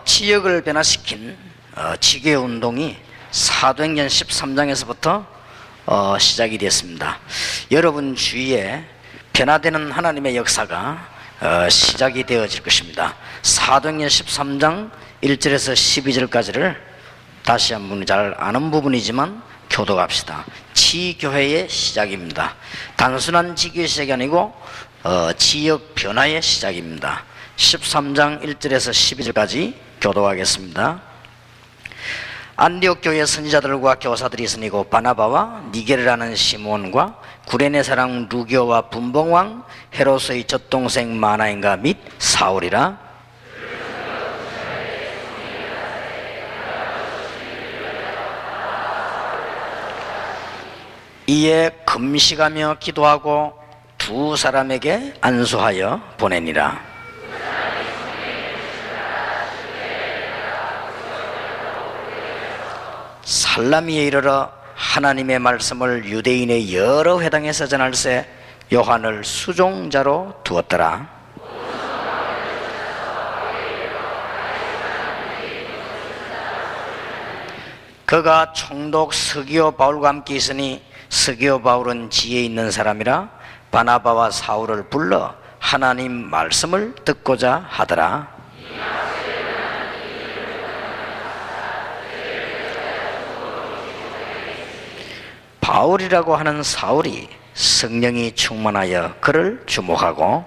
지역을 변화시킨 지교회 운동이 사도행전 13장에서부터 시작이 됐습니다. 여러분 주위에 변화되는 하나님의 역사가 시작이 되어질 것입니다. 사도행전 13장 1절에서 12절까지를 다시 한번 잘 아는 부분이지만 교독합시다. 지교회의 시작입니다. 단순한 지교의 시작이 아니고 지역 변화의 시작입니다. 13장 1절에서 12절까지 교독하겠습니다. 안디옥 교회 선지자들과 교사들이 있으니고 바나바와 니게르라는 시몬과 구레네 사람 루교와 분봉왕 헤롯의 젖동생 마나인가 및 사울이라. 이에 금식하며 기도하고 두 사람에게 안수하여 보내니라. 살라미에 이르러 하나님의 말씀을 유대인의 여러 회당에서 전할세 요한을 수종자로 두었더라. 그가 총독 스기오 바울과 함께 있으니 스기오 바울은 지혜 있는 사람이라 바나바와 사울을 불러 하나님 말씀을 듣고자 하더라. 바울이라고 하는 사울이 성령이 충만하여 그를 주목하고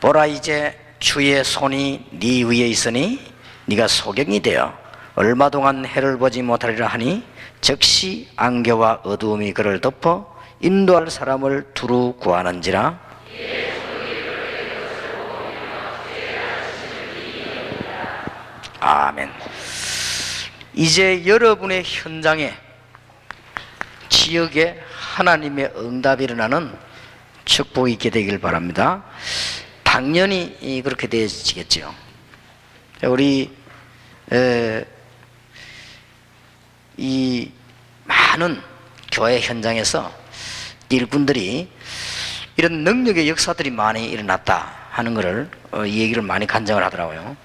보라, 이제 주의 손이 네 위에 있으니 네가 소경이 되어 얼마 동안 해를 보지 못하리라 하니 즉시 안개와 어두움이 그를 덮어 인도할 사람을 두루 구하는지라. 아멘. 이제 여러분의 현장에 지역에 하나님의 응답이 일어나는 축복이 있게 되길 바랍니다. 당연히 그렇게 되어지겠죠. 우리 이 많은 교회 현장에서 일꾼들이 이런 능력의 역사들이 많이 일어났다 하는 것을 이 얘기를 많이 간증을 하더라고요.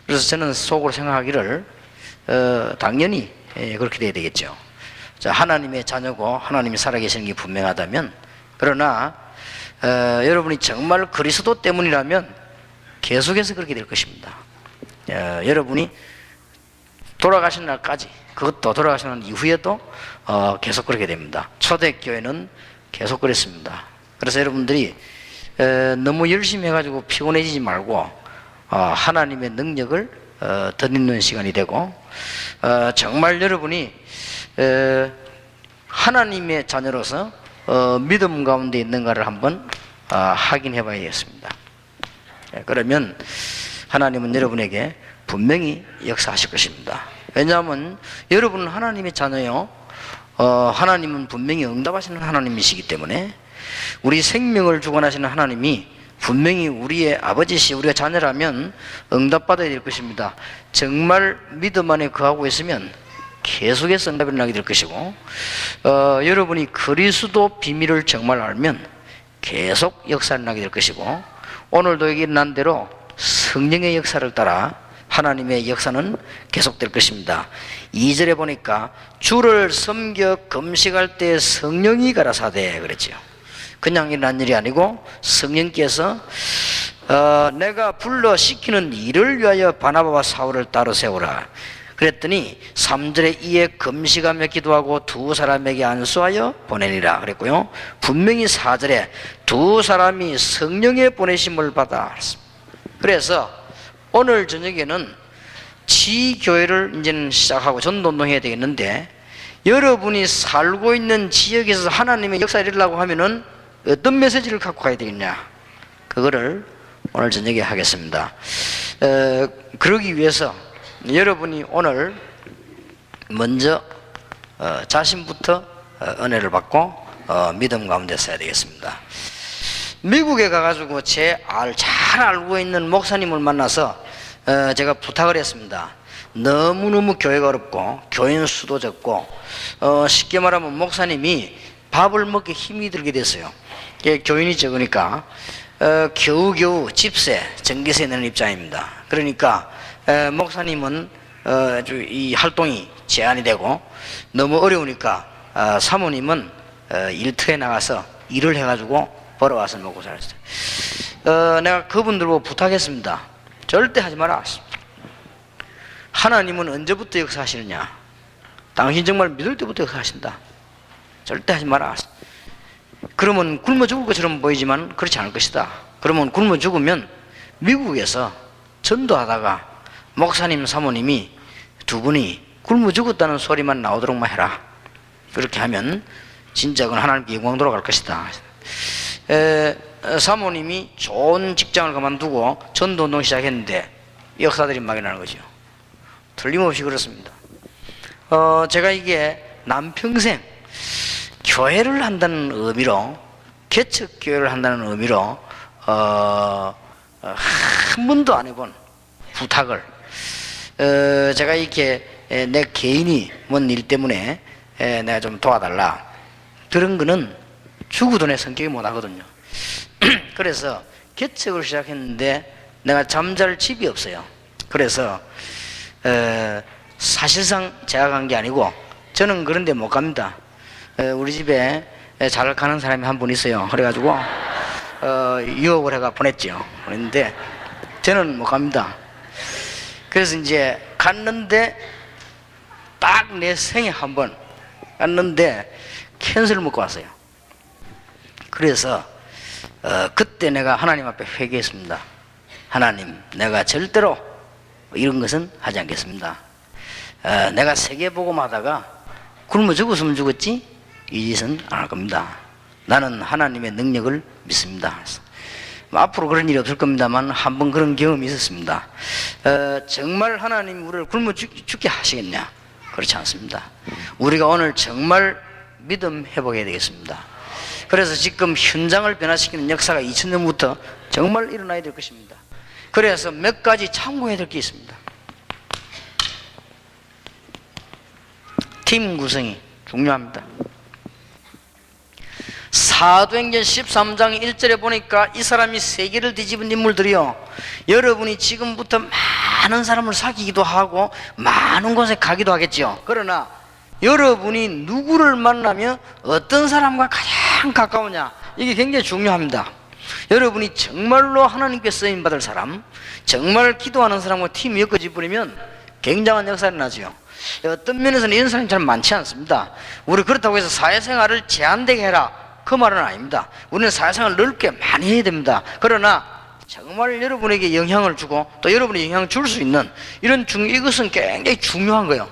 그래서 저는 속으로 생각하기를 당연히 그렇게 돼야 되겠죠. 자, 하나님의 자녀고 하나님이 살아계시는 게 분명하다면, 그러나 여러분이 정말 그리스도 때문이라면 계속해서 그렇게 될 것입니다. 여러분이 돌아가신 날까지, 그것도 돌아가시는 날 이후에도 계속 그렇게 됩니다. 초대교회는 계속 그랬습니다. 그래서 여러분들이 너무 열심히 해가지고 피곤해지지 말고 하나님의 능력을 드리는 시간이 되고, 정말 여러분이 하나님의 자녀로서 믿음 가운데 있는가를 한번 확인해 봐야겠습니다. 그러면 하나님은 여러분에게 분명히 역사하실 것입니다. 왜냐하면 여러분은 하나님의 자녀요, 하나님은 분명히 응답하시는 하나님이시기 때문에, 우리 생명을 주관하시는 하나님이 분명히 우리의 아버지시 우리가 자녀라면 응답받아야 될 것입니다. 정말 믿음 안에 거하고 있으면 계속해서 응답이 일어나게 될 것이고, 여러분이 그리스도 비밀을 정말 알면 계속 역사가 일어나게 될 것이고, 오늘도 여기 일어난 대로 성령의 역사를 따라 하나님의 역사는 계속될 것입니다. 2절에 보니까 주를 섬겨 금식할 때 성령이 가라사대 그랬죠. 그냥 일어난 일이 아니고 성령께서 내가 불러 시키는 일을 위하여 바나바와 사울을 따로 세우라 그랬더니 3절에 이에 금식하며 기도하고 두 사람에게 안수하여 보내니라 그랬고요. 분명히 4절에 두 사람이 성령의 보내심을 받아. 그래서 오늘 저녁에는 지교회를 이제는 시작하고 전도운동 해야 되겠는데, 여러분이 살고 있는 지역에서 하나님의 역사를 이루려고 하면은 어떤 메시지를 갖고 가야 되겠냐, 그거를 오늘 저녁에 하겠습니다. 그러기 위해서 여러분이 오늘 먼저 자신부터 은혜를 받고 믿음 가운데 서야 되겠습니다. 미국에 가가지고 잘 알고 있는 목사님을 만나서 제가 부탁을 했습니다. 너무너무 교회가 어렵고 교인 수도 적고 쉽게 말하면 목사님이 밥을 먹기 힘이 들게 됐어요. 교인이 적으니까 겨우겨우 집세, 전기세 내는 입장입니다. 그러니까 목사님은 이 활동이 제한이 되고 너무 어려우니까 사모님은 일터에 나가서 일을 해가지고 벌어와서 먹고 살았어요. 내가 그분들보고 부탁했습니다. 절대 하지 마라. 하나님은 언제부터 역사하시느냐? 당신 정말 믿을 때부터 역사하신다. 절대 하지 마라. 그러면 굶어 죽을 것처럼 보이지만 그렇지 않을 것이다. 그러면 굶어 죽으면 미국에서 전도하다가 목사님 사모님이 두 분이 굶어 죽었다는 소리만 나오도록만 해라. 그렇게 하면 진짜 그건 하나님께 영광 돌아갈 것이다. 사모님이 좋은 직장을 그만두고 전도운동 시작했는데 역사들이 막연하는 거죠. 틀림없이 그렇습니다. 제가 이게 남평생 교회를 한다는 의미로, 개척교회를 한다는 의미로 한 번도 안 해본 부탁을 제가 이렇게 내 개인이 뭔 일 때문에 내가 좀 도와달라, 그런 거는 죽어도 내 성격이 못하거든요. 그래서 개척을 시작했는데 내가 잠잘 집이 없어요. 그래서 사실상 제가 간 게 아니고 저는 그런 데 못 갑니다. 우리 집에 잘 가는 사람이 한 분 있어요. 그래가지고 유혹을 해가 보냈죠. 그런데 저는 못 갑니다. 그래서 이제 갔는데 딱 내 생에 한 번 갔는데 캔슬을 먹고 왔어요. 그래서 그때 내가 하나님 앞에 회개했습니다. 하나님, 내가 절대로 이런 것은 하지 않겠습니다. 내가 세계복음하다가 굶어 죽었으면 죽었지 이 짓은 안 할 겁니다. 나는 하나님의 능력을 믿습니다. 앞으로 그런 일이 없을 겁니다만 한 번 그런 경험이 있었습니다. 정말 하나님 우리를 굶어 죽게 하시겠냐? 그렇지 않습니다. 우리가 오늘 정말 믿음 회복해야 되겠습니다. 그래서 지금 현장을 변화시키는 역사가 2000년부터 정말 일어나야 될 것입니다. 그래서 몇 가지 참고해야 될 게 있습니다. 팀 구성이 중요합니다. 사도행전 13장 1절에 보니까 이 사람이 세계를 뒤집은 인물들이요, 여러분이 지금부터 많은 사람을 사귀기도 하고 많은 곳에 가기도 하겠죠. 그러나 여러분이 누구를 만나며 어떤 사람과 가장 가까우냐, 이게 굉장히 중요합니다. 여러분이 정말로 하나님께 쓰임받을 사람, 정말 기도하는 사람과 팀이 엮어져 버리면 굉장한 역사가 나죠. 어떤 면에서는 이런 사람이 잘 많지 않습니다. 우리 그렇다고 해서 사회생활을 제한되게 해라, 그 말은 아닙니다. 우리는 사회생활을 넓게 많이 해야 됩니다. 그러나 정말 여러분에게 영향을 주고 또 여러분이 영향을 줄 수 있는 이것은 굉장히 중요한 거예요.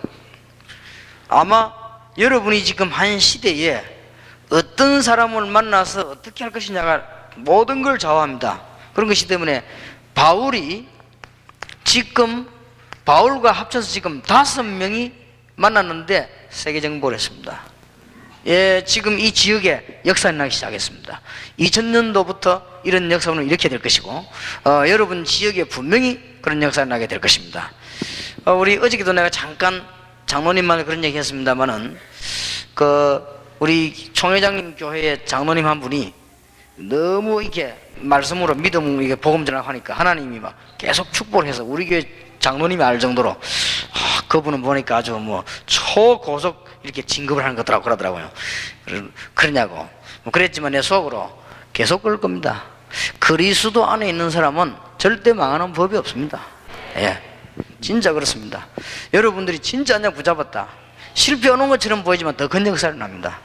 아마 여러분이 지금 한 시대에 어떤 사람을 만나서 어떻게 할 것이냐가 모든 걸 좌우합니다. 그런 것이 때문에 바울이 지금 바울과 합쳐서 지금 5명이 만났는데 세계 정복을 했습니다. 지금 이 지역에 역사가 나기 시작했습니다. 2000년도부터 이런 역사는 이렇게 될 것이고 여러분 지역에 분명히 그런 역사가 나게 될 것입니다. 우리 어저께도 내가 잠깐 장로님만 그런 얘기 했습니다만은 우리 총회장님 교회의 장로님 한 분이 너무 이렇게 말씀으로 믿음 이게 복음 전하니까 하나님이 막 계속 축복을 해서 우리 교회 장로님이 알 정도로 그분은 보니까 아주 뭐 초고속 이렇게 진급을 하는 것더라고 그러더라고요. 그러냐고 그랬지만 내 속으로 계속 그럴 겁니다. 그리스도 안에 있는 사람은 절대 망하는 법이 없습니다. 진짜 그렇습니다. 여러분들이 진짜 언약 붙잡았다, 실패하는 것처럼 보이지만 더 큰 역사를 납니다.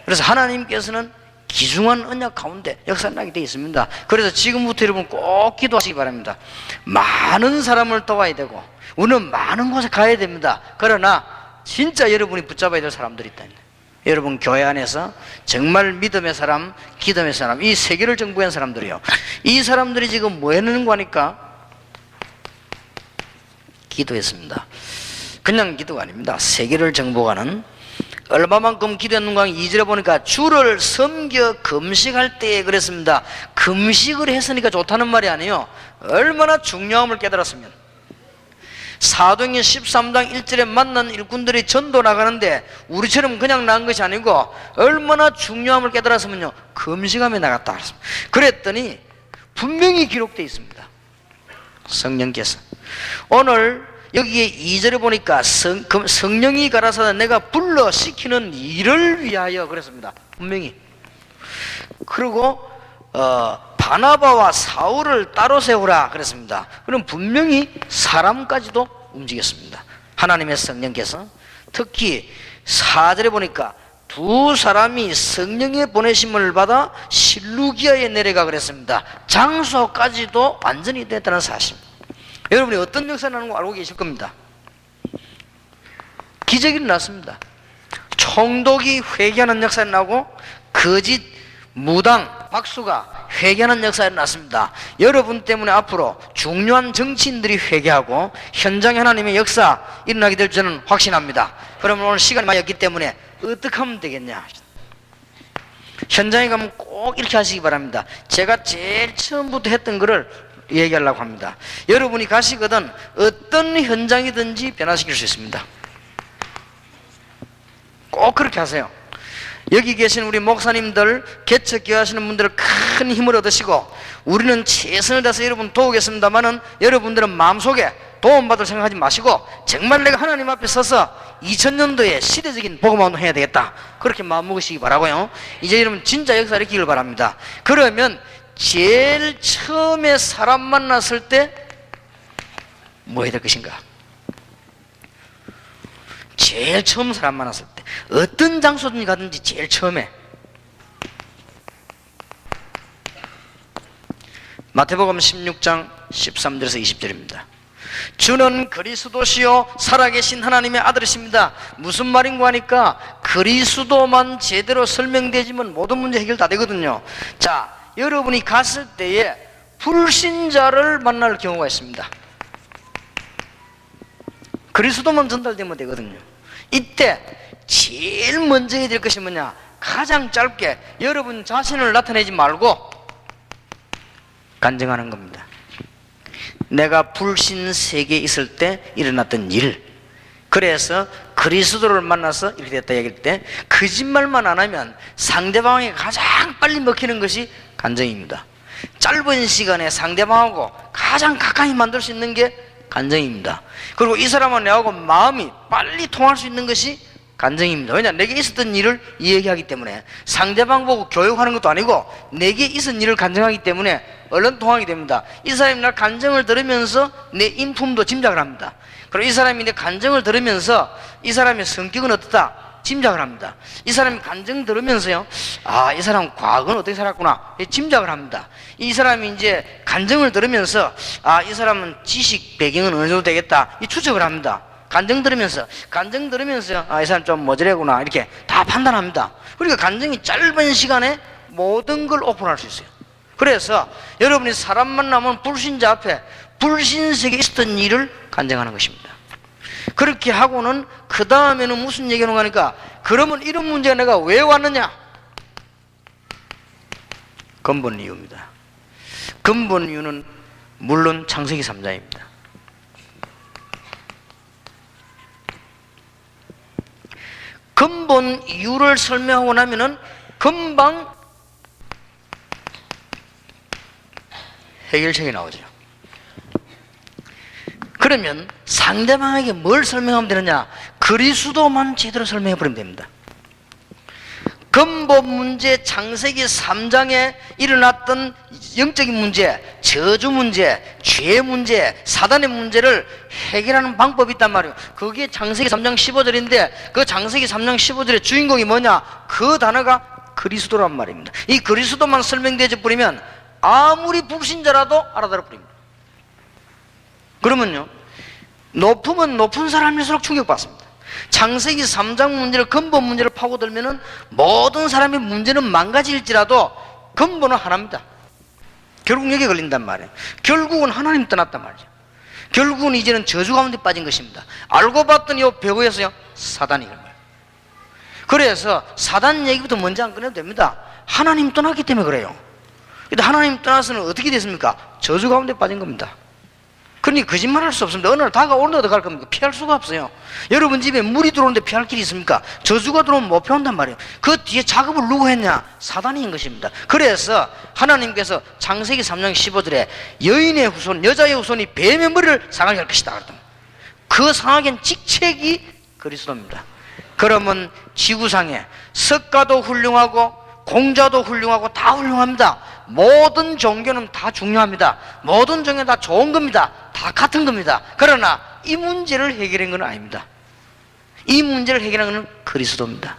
그래서 하나님께서는 귀중한 언약 가운데 역사를 나게 되어 있습니다. 그래서 지금부터 여러분 꼭 기도하시기 바랍니다. 많은 사람을 도와야 되고 우리는 많은 곳에 가야 됩니다. 그러나 진짜 여러분이 붙잡아야 될 사람들이 있다. 여러분 교회 안에서 정말 믿음의 사람, 기도의 사람, 이 세계를 정복한 사람들이요, 이 사람들이 지금 뭐 하는 거니까 기도했습니다. 그냥 기도가 아닙니다. 세계를 정복하는, 얼마만큼 기도했는가 2절에 보니까 주를 섬겨 금식할 때에 그랬습니다. 금식을 했으니까 좋다는 말이 아니에요. 얼마나 중요함을 깨달았으면, 사도행전 13장 1절에 만난 일꾼들이 전도 나가는데 우리처럼 그냥 나간 것이 아니고 얼마나 중요함을 깨달았으면요, 금식하며 나갔다 그랬더니 분명히 기록되어 있습니다. 성령께서 오늘 여기에 2절에 보니까 성령이 가라사대 내가 불러시키는 일을 위하여 그랬습니다. 분명히. 그리고 바나바와 사울을 따로 세우라 그랬습니다. 그럼 분명히 사람까지도 움직였습니다. 하나님의 성령께서 특히 4절에 보니까 두 사람이 성령의 보내심을 받아 실루기아에 내려가 그랬습니다. 장소까지도 완전히 됐다는 사실. 여러분이 어떤 역사가 나는 거 알고 계실 겁니다. 기적이 일어났습니다. 총독이 회개하는 역사가 나고 거짓 무당 박수가 회개하는 역사가 일어났습니다. 여러분 때문에 앞으로 중요한 정치인들이 회개하고 현장에 하나님의 역사 일어나게 될 줄은 확신합니다. 그러면 오늘 시간이 많이 없기 때문에 어떻게 하면 되겠냐, 현장에 가면 꼭 이렇게 하시기 바랍니다. 제가 제일 처음부터 했던 거를 얘기하려고 합니다. 여러분이 가시거든 어떤 현장이든지 변화시킬 수 있습니다. 꼭 그렇게 하세요. 여기 계신 우리 목사님들, 개척교회 하시는 분들 큰 힘을 얻으시고 우리는 최선을 다해서 여러분 도우겠습니다만은 여러분들은 마음속에 도움받을 생각하지 마시고 정말 내가 하나님 앞에 서서 2000년도에 시대적인 복음운동 해야 되겠다, 그렇게 마음먹으시기 바라고요. 이제 여러분 진짜 역사 일으키길 바랍니다. 그러면 제일 처음에 사람 만났을 때 뭐 해야 될 것인가? 제일 처음 사람 만났을 때 어떤 장소든지 가든지 제일 처음에 마태복음 16장 13절에서 20절입니다. 주는 그리스도시요 살아계신 하나님의 아들이십니다. 무슨 말인가 하니까 그리스도만 제대로 설명되지면 모든 문제 해결 다 되거든요. 자, 여러분이 갔을 때에 불신자를 만날 경우가 있습니다. 그리스도만 전달되면 되거든요. 이때 제일 먼저 해야 될 것이 뭐냐? 가장 짧게 여러분 자신을 나타내지 말고 간증하는 겁니다. 내가 불신 세계에 있을 때 일어났던 일, 그래서 그리스도를 만나서 이렇게 됐다 얘기할 때 거짓말만 안 하면 상대방에게 가장 빨리 먹히는 것이 간증입니다. 짧은 시간에 상대방하고 가장 가까이 만들 수 있는 게 간증입니다. 그리고 이 사람은 내하고 마음이 빨리 통할 수 있는 것이 간증입니다. 왜냐? 내게 있었던 일을 이야기하기 때문에 상대방 보고 교육하는 것도 아니고 내게 있었던 일을 간증하기 때문에 얼른 통하게 됩니다. 이 사람이 날 간증을 들으면서 내 인품도 짐작을 합니다. 그리고 이 사람이 내 간증을 들으면서 이 사람의 성격은 어떻다 짐작을 합니다. 이 사람이 간증 들으면서요, 아, 이 사람 과거는 어떻게 살았구나 짐작을 합니다. 이 사람이 이제 간증을 들으면서 아, 이 사람은 지식 배경은 어느 정도 되겠다 이 추측을 합니다. 간증 들으면서 아, 이 사람 좀 모자래구나 이렇게 다 판단합니다. 그러니까 간증이 짧은 시간에 모든 걸 오픈할 수 있어요. 그래서 여러분이 사람 만나면 불신자 앞에 불신세계에 있었던 일을 간증하는 것입니다. 그렇게 하고는 그 다음에는 무슨 얘기하는 거니까, 그러면 이런 문제가 내가 왜 왔느냐? 근본 이유입니다. 근본 이유는 물론 창세기 3장입니다. 근본 이유를 설명하고 나면은 금방 해결책이 나오죠. 그러면 상대방에게 뭘 설명하면 되느냐? 그리스도만 제대로 설명해 버리면 됩니다. 근본 문제, 창세기 3장에 일어났던 영적인 문제, 저주 문제, 죄 문제, 사단의 문제를 해결하는 방법이 있단 말이에요. 그게 창세기 3장 15절인데 그 창세기 3장 15절의 주인공이 뭐냐? 그 단어가 그리스도란 말입니다. 이 그리스도만 설명되어 버리면 아무리 불신자라도 알아들어 버립니다. 그러면요, 높으면 높은 사람일수록 충격받습니다. 창세기 3장 문제를, 근본 문제를 파고들면은 모든 사람의 문제는 망가질지라도 근본은 하나입니다. 결국 여기에 걸린단 말이에요. 결국은 하나님 떠났단 말이죠. 결국은 이제는 저주 가운데 빠진 것입니다. 알고 봤더니 이 배후에서요, 사단이란 말이에요. 그래서 사단 얘기부터 먼저 안 꺼내도 됩니다. 하나님 떠났기 때문에 그래요. 근데 하나님 떠나서는 어떻게 됐습니까? 저주 가운데 빠진 겁니다. 그러니 거짓말할 수 없습니다. 어느 날 다가오는데 어떡할 겁니까? 피할 수가 없어요. 여러분 집에 물이 들어오는데 피할 길이 있습니까? 저주가 들어오면 못 피한단 말이에요. 그 뒤에 작업을 누구 했냐? 사단이 한 것입니다. 그래서 하나님께서 창세기 3장 15절에 여인의 후손, 여자의 후손이 뱀의 머리를 상하게 할 것이다. 그 상하게 한 직책이 그리스도입니다. 그러면 지구상에 석가도 훌륭하고 공자도 훌륭하고 다 훌륭합니다. 모든 종교는 다 중요합니다. 모든 종교는 다 좋은 겁니다. 다 같은 겁니다. 그러나 이 문제를 해결한 건 아닙니다. 이 문제를 해결한 것은 그리스도입니다.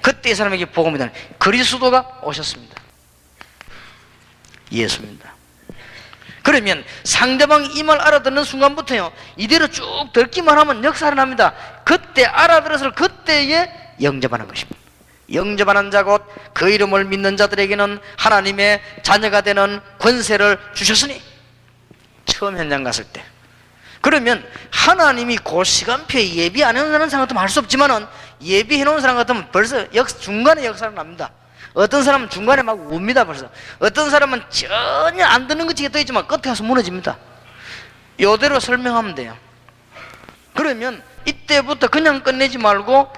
그때 이 사람에게 복음이다. 그리스도가 오셨습니다. 예수입니다. 그러면 상대방이 이 말 알아듣는 순간부터요, 이대로 쭉 듣기만 하면 역사를 납니다. 그때 알아들어서 그때에 영접하는 것입니다. 영접하는 자 곧 그 이름을 믿는 자들에게는 하나님의 자녀가 되는 권세를 주셨으니. 처음 현장 갔을 때. 그러면 하나님이 그 시간표에 예비 안 해놓은 사람 같으면 할 수 없지만은 예비해 놓은 사람 같으면 벌써 중간에 역사를 납니다. 어떤 사람은 중간에 막 웁니다. 벌써 어떤 사람은 전혀 안 듣는 것이 또 있지만 끝에 가서 무너집니다. 이대로 설명하면 돼요. 그러면 이때부터 그냥 끝내지 말고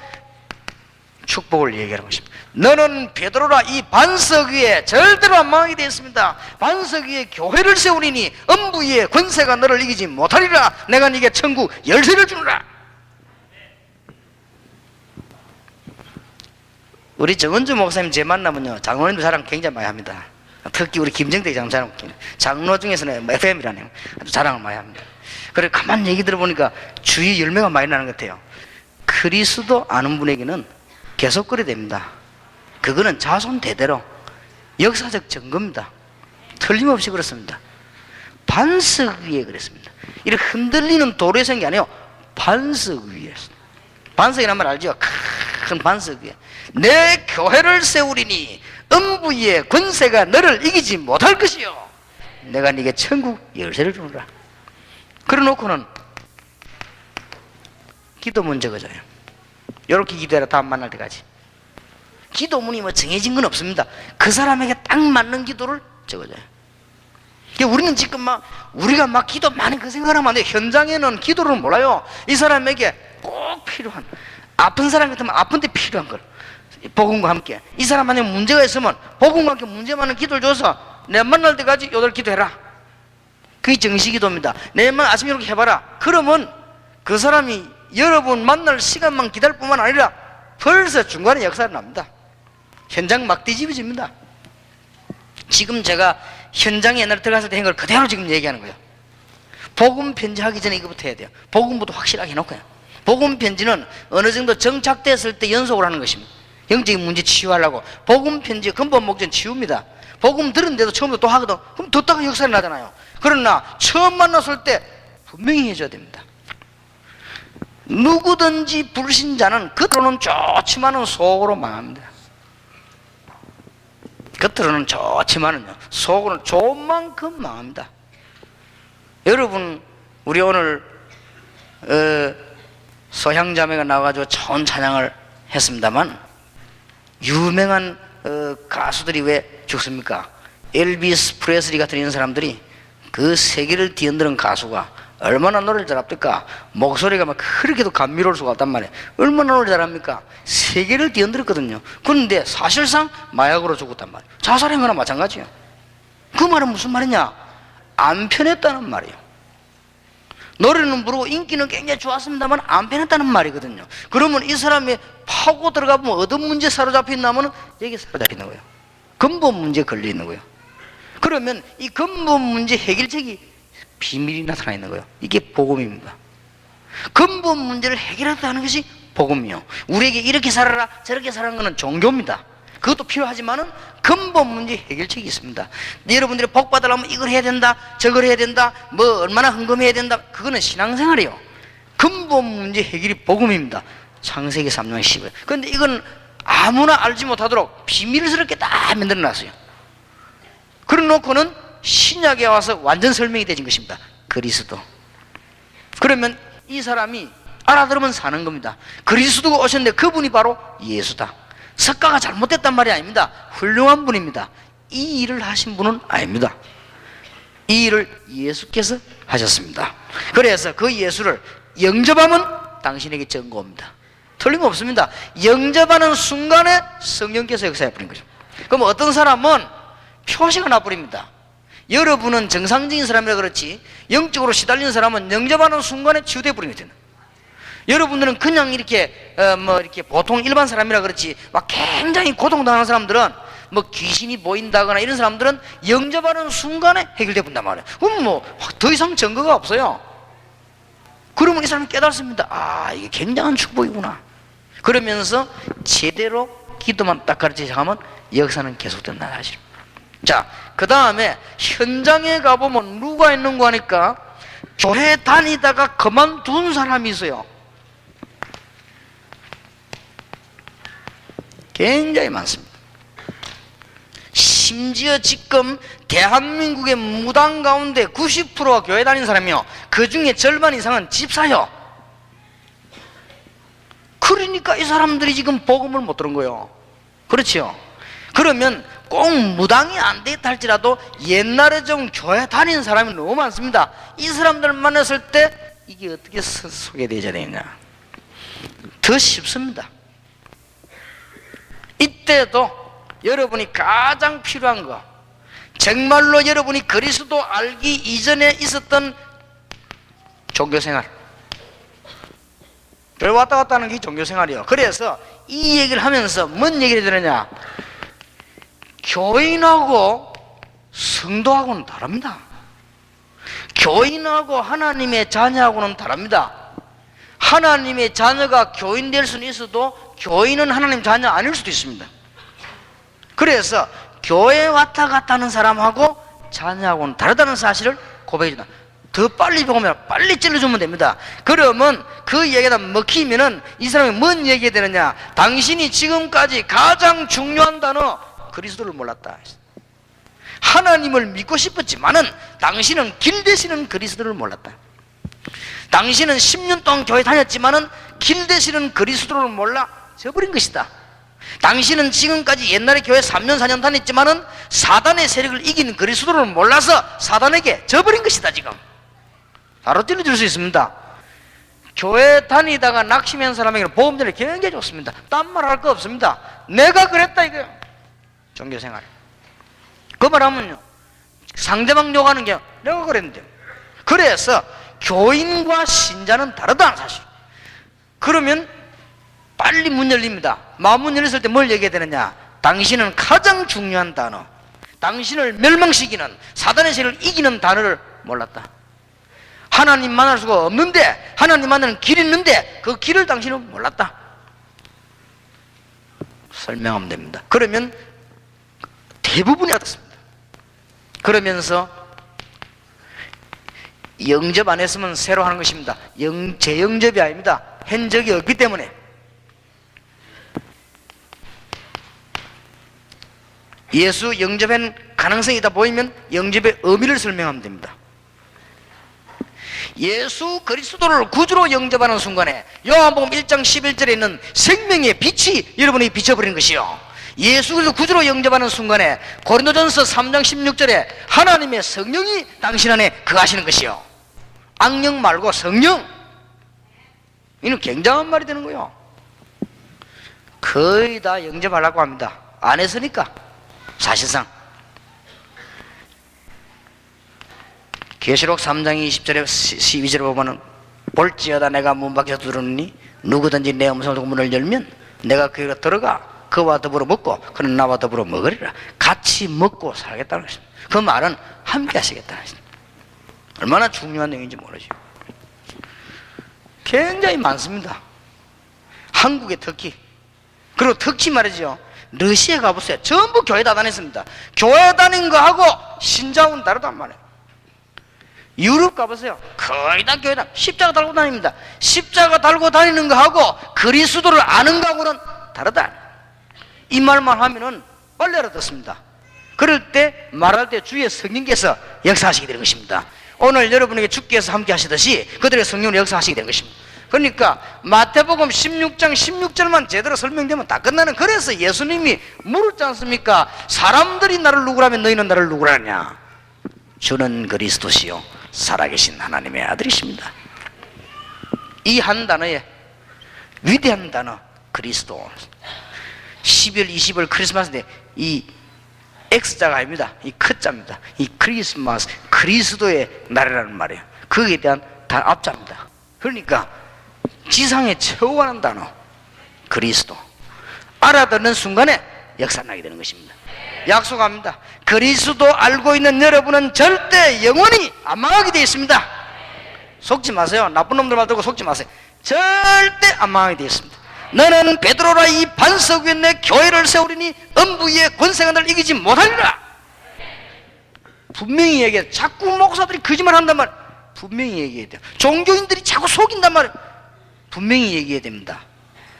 축복을 얘기하는 것입니다. 너는 베드로라, 이 반석 위에 절대로 안 망하게 되어 있습니다. 반석 위에 교회를 세우리니 음부 위에 권세가 너를 이기지 못하리라. 내가 네게 천국 열쇠를 주노라. 우리 정은주 목사님 제 만나면요, 장로님들 자랑 굉장히 많이 합니다. 특히 우리 김정대 장사랑 장로 중에서는 FM이라네요. 아주 자랑을 많이 합니다. 그래 가만히 얘기 들어보니까 주위 열매가 많이 나는 것 같아요. 그리스도 아는 분에게는 계속 그래 됩니다. 그거는 자손 대대로 역사적 증거입니다. 틀림없이 그렇습니다. 반석 위에 그랬습니다. 이렇게 흔들리는 돌에 선 게 아니에요. 반석 위에. 반석이란 말 알죠? 큰 반석 위에 내 교회를 세우리니 음부 위에 권세가 너를 이기지 못할 것이요 내가 네게 천국 열쇠를 주노라. 그래 놓고는 기도 문제 그져요. 이렇게 기도해라. 다음 만날 때까지. 기도문이 뭐 정해진 건 없습니다. 그 사람에게 딱 맞는 기도를 적어줘요. 우리는 지금 우리가 기도 많이 그 생각하면 안 돼요. 현장에는 기도를 몰라요. 이 사람에게 꼭 필요한, 아픈 사람 같으면 아픈데 필요한 걸 복음과 함께, 이 사람한테 문제가 있으면 복음과 함께 문제 많은 기도를 줘서 내가 만날 때까지 요들 기도해라. 그게 정시기도입니다. 내일만 아침에 이렇게 해봐라. 그러면 그 사람이 여러분 만날 시간만 기다릴 뿐만 아니라 벌써 중간에 역사가 납니다. 현장 막 뒤집어집니다. 지금 제가 현장에 옛날에 들어갔을 때 한 걸 그대로 지금 얘기하는 거예요. 복음 편지하기 전에 이거부터 해야 돼요. 복음부터 확실하게 해놓고요. 복음 편지는 어느 정도 정착됐을 때 연속을 하는 것입니다. 영적인 문제 치유하려고. 복음 편지의 근본 목적은 치유입니다. 복음 들은데도 처음부터 또 하거든. 그럼 듣다가 역사가 나잖아요. 그러나 처음 만났을 때 분명히 해줘야 됩니다. 누구든지 불신자는 겉으로는 좋지만은 속으로 망합니다. 겉으로는 좋지만은요, 속으로는 좋은 만큼 망합니다. 여러분, 우리 오늘 소향자매가 나와가지고 좋은 찬양을 했습니다만, 유명한 가수들이 왜 죽습니까? 엘비스 프레슬리 같은 이런 사람들이 그 세계를 뒤흔드는 가수가 얼마나 노래를 잘합니까? 목소리가 그렇게도 감미로울 수가 없단 말이에요. 얼마나 노래 잘합니까? 세계를 뒤흔들었거든요. 그런데 사실상 마약으로 죽었단 말이에요. 자살한 거나 마찬가지예요. 그 말은 무슨 말이냐? 안 편했다는 말이에요. 노래는 부르고 인기는 굉장히 좋았습니다만 안 편했다는 말이거든요. 그러면 이 사람이 파고 들어가 보면 어떤 문제에 사로잡힌다면 여기 사로잡히는 거예요. 근본 문제에 걸려 있는 거예요. 그러면 이 근본 문제 해결책이 비밀이 나타나 있는 거예요. 이게 복음입니다. 근본 문제를 해결하는 것이 복음이요. 우리에게 이렇게 살아라 저렇게 살아라는 것은 종교입니다. 그것도 필요하지만은 근본 문제 해결책이 있습니다. 여러분들이 복 받으려면 이걸 해야 된다, 저걸 해야 된다, 얼마나 헌금해야 된다, 그거는 신앙생활이에요. 근본 문제 해결이 복음입니다. 창세기 3장 10절. 그런데 이건 아무나 알지 못하도록 비밀스럽게 다 만들어놨어요. 그래 놓고는 신약에 와서 완전 설명이 되는 것입니다. 그리스도. 그러면 이 사람이 알아들으면 사는 겁니다. 그리스도가 오셨는데 그분이 바로 예수다. 석가가 잘못됐단 말이 아닙니다. 훌륭한 분입니다. 이 일을 하신 분은 아닙니다. 이 일을 예수께서 하셨습니다. 그래서 그 예수를 영접하면 당신에게 증거입니다. 틀림없습니다. 영접하는 순간에 성령께서 역사해 버린 거죠. 그럼 어떤 사람은 표시가 나버립니다. 여러분은 정상적인 사람이라 그렇지 영적으로 시달리는 사람은 영접하는 순간에 치유돼 버린 거잖아요. 여러분들은 그냥 이렇게 이렇게 보통 일반 사람이라 그렇지 막 굉장히 고통당하는 사람들은 뭐 귀신이 보인다거나 이런 사람들은 영접하는 순간에 해결돼 본단 말이에요. 그럼 뭐 더 이상 증거가 없어요. 그러면 이 사람이 깨닫습니다. 아, 이게 굉장한 축복이구나. 그러면서 제대로 기도만 딱 가르치기 시작하면 역사는 계속된다는 사실. 자, 그 다음에 현장에 가보면 누가 있는 거 하니까 교회 다니다가 그만둔 사람이 있어요. 굉장히 많습니다. 심지어 지금 대한민국의 무당 가운데 90%가 교회 다니는 사람이요, 그 중에 절반 이상은 집사요. 그러니까 이 사람들이 지금 복음을 못 들은 거예요. 그렇죠? 그러면 꼭 무당이 안 되겠다 할지라도 옛날에 좀 교회 다니는 사람이 너무 많습니다. 이 사람들 만났을 때 이게 어떻게 소개되어야 되느냐, 더 쉽습니다. 이때도 여러분이 가장 필요한 거, 정말로 여러분이 그리스도 알기 이전에 있었던 종교생활, 별 왔다 갔다 하는 게 종교생활이에요. 그래서 이 얘기를 하면서 뭔 얘기를 들으냐, 교인하고 성도하고는 다릅니다. 교인하고 하나님의 자녀하고는 다릅니다. 하나님의 자녀가 교인 될 수는 있어도 교인은 하나님 자녀 아닐 수도 있습니다. 그래서 교회 왔다 갔다 하는 사람하고 자녀하고는 다르다는 사실을 고백해 준다. 더 빨리 보면 빨리 찔러주면 됩니다. 그러면 그 얘기가 먹히면은 이 사람이 뭔 얘기가 되느냐, 당신이 지금까지 가장 중요한 단어 그리스도를 몰랐다. 하나님을 믿고 싶었지만은 당신은 길 되시는 그리스도를 몰랐다. 당신은 10년 동안 교회 다녔지만은 길 되시는 그리스도를 몰라 져버린 것이다. 당신은 지금까지 옛날에 교회 3년 4년 다녔지만은 사단의 세력을 이기는 그리스도를 몰라서 사단에게 져버린 것이다. 지금 바로 찔러줄 수 있습니다. 교회 다니다가 낙심한 사람에게는 보험전이 굉장히 좋습니다. 딴 말 할 거 없습니다. 내가 그랬다 이거야. 종교생활 그 말하면요, 상대방 욕하는 게 내가 그랬는데. 그래서 교인과 신자는 다르다는 사실. 그러면 빨리 문 열립니다. 마문 열렸을 때 뭘 얘기해야 되느냐, 당신은 가장 중요한 단어, 당신을 멸망시키는 사단의 세력을 이기는 단어를 몰랐다. 하나님 만날 수가 없는데, 하나님 만나는 길이 있는데 그 길을 당신은 몰랐다. 설명하면 됩니다. 그러면 대부분이 알았습니다. 그러면서 영접 안 했으면 새로 하는 것입니다. 재영접이 아닙니다. 한 적이 없기 때문에. 예수 영접한 가능성이 있다 보이면 영접의 의미를 설명하면 됩니다. 예수 그리스도를 구주로 영접하는 순간에 요한복음 1장 11절에 있는 생명의 빛이 여러분에게 비춰버리는 것이요, 예수 그리스도 구주로 영접하는 순간에 고린도전서 3장 16절에 하나님의 성령이 당신 안에 거하시는 것이요, 악령 말고 성령. 이는 굉장한 말이 되는 거예요. 거의 다 영접하려고 합니다. 안 했으니까. 사실상 계시록 3장 20절에 12절에 보면은 볼지어다 내가 문 밖에서 들으니 누구든지 내 음성을 듣고 문을 열면 내가 그에게 들어가 그와 더불어 먹고 그는 나와 더불어 먹으리라. 같이 먹고 살겠다는 것입니다. 그 말은 함께 하시겠다는 것입니다. 얼마나 중요한 내용인지 모르죠. 굉장히 많습니다. 한국의 특히, 그리고 특히 말이죠, 러시아 가보세요. 전부 교회 다 다녔습니다. 교회 다닌 거하고 신자ውን 다르단 말이에요. 유럽 가보세요. 거의 다 교회 십자가 달고 다닙니다. 십자가 달고 다니는 거하고 그리스도를 아는 거하고는 다르다. 이 말만 하면은 빨리 알아듣습니다. 그럴 때 말할 때 주의 성령께서 역사하시게 되는 것입니다. 오늘 여러분에게 주께서 함께 하시듯이 그들의 성령으로 역사하시게 되는 것입니다. 그러니까 마태복음 16장 16절만 제대로 설명되면 다 끝나는. 그래서 예수님이 물었지 않습니까? 사람들이 나를 누구라면 너희는 나를 누구라냐? 주는 그리스도시요 살아계신 하나님의 아들이십니다. 이 한 단어에 위대한 단어 그리스도. 12월 20일 크리스마스 때 이 X자가 아닙니다. 이 크자입니다. 이 크리스마스, 그리스도의 날이라는 말이에요. 거기에 대한 앞자입니다. 그러니까 지상에 최후하는 단어 그리스도. 알아듣는 순간에 역사나게 되는 것입니다. 약속합니다. 그리스도 알고 있는 여러분은 절대 영원히 안 망하게 되어 있습니다. 속지 마세요. 나쁜 놈들 말 듣고 속지 마세요. 절대 안 망하게 되어 있습니다. 너는 베드로라 이 반석 위에 내 교회를 세우리니 음부 위에 권세가 널 이기지 못하리라. 분명히 얘기해. 자꾸 목사들이 거짓말 한단 말, 분명히 얘기해야 돼요. 종교인들이 자꾸 속인단 말, 분명히 얘기해야 됩니다.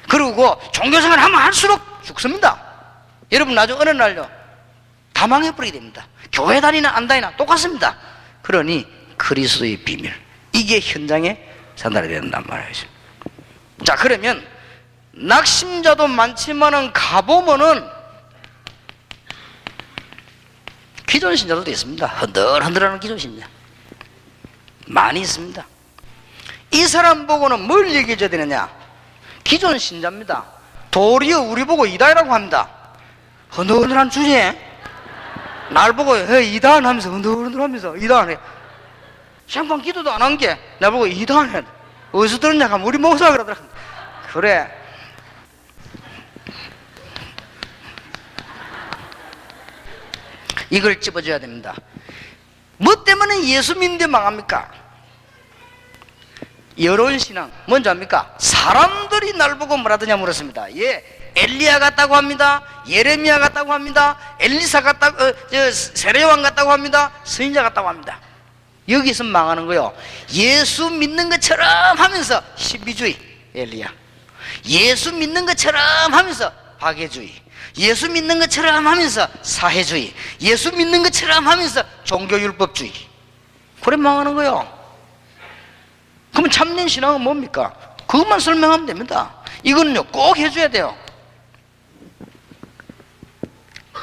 그리고 종교생활 하면 할수록 죽습니다. 여러분 나중에 어느 날요 다 망해버리게 됩니다. 교회 다니나 안 다니나 똑같습니다. 그러니 그리스도의 비밀, 이게 현장에 전달이 된단 말이죠. 자, 그러면 낙심자도 많지만은 가보면은 기존 신자들도 있습니다. 흔들흔들하는 기존 신자 많이 있습니다. 이 사람 보고는 뭘 얘기해 줘야 되느냐? 기존 신자입니다. 도리어 우리 보고 이다라고 합니다. 흔들흔들한 주제에 날 보고 이단 하면서 흔들흔들하면서 이단해. 샹방 기도도 안 한 게 나보고 이단해. 어디서 들었냐 하면 우리 목사가 그러더라. 그래. 이걸 찝어줘야 됩니다. 뭐 때문에 예수 믿는데 망합니까? 여론신앙 먼저 합니까? 사람들이 날 보고 뭐라더냐 물었습니다. 예, 엘리야 같다고 합니다. 예레미야 같다고 합니다. 엘리사 같다고, 세례요한 같다고 합니다. 선지자 같다고 합니다. 여기서 망하는 거요. 예수 믿는 것처럼 하면서 신비주의 엘리야, 예수 믿는 것처럼 하면서 박애주의, 예수 믿는 것처럼 하면서 사회주의, 예수 믿는 것처럼 하면서 종교율법주의. 그래 망하는 거요. 그러면 참된 신앙은 뭡니까? 그것만 설명하면 됩니다. 이거는요 꼭 해줘야 돼요.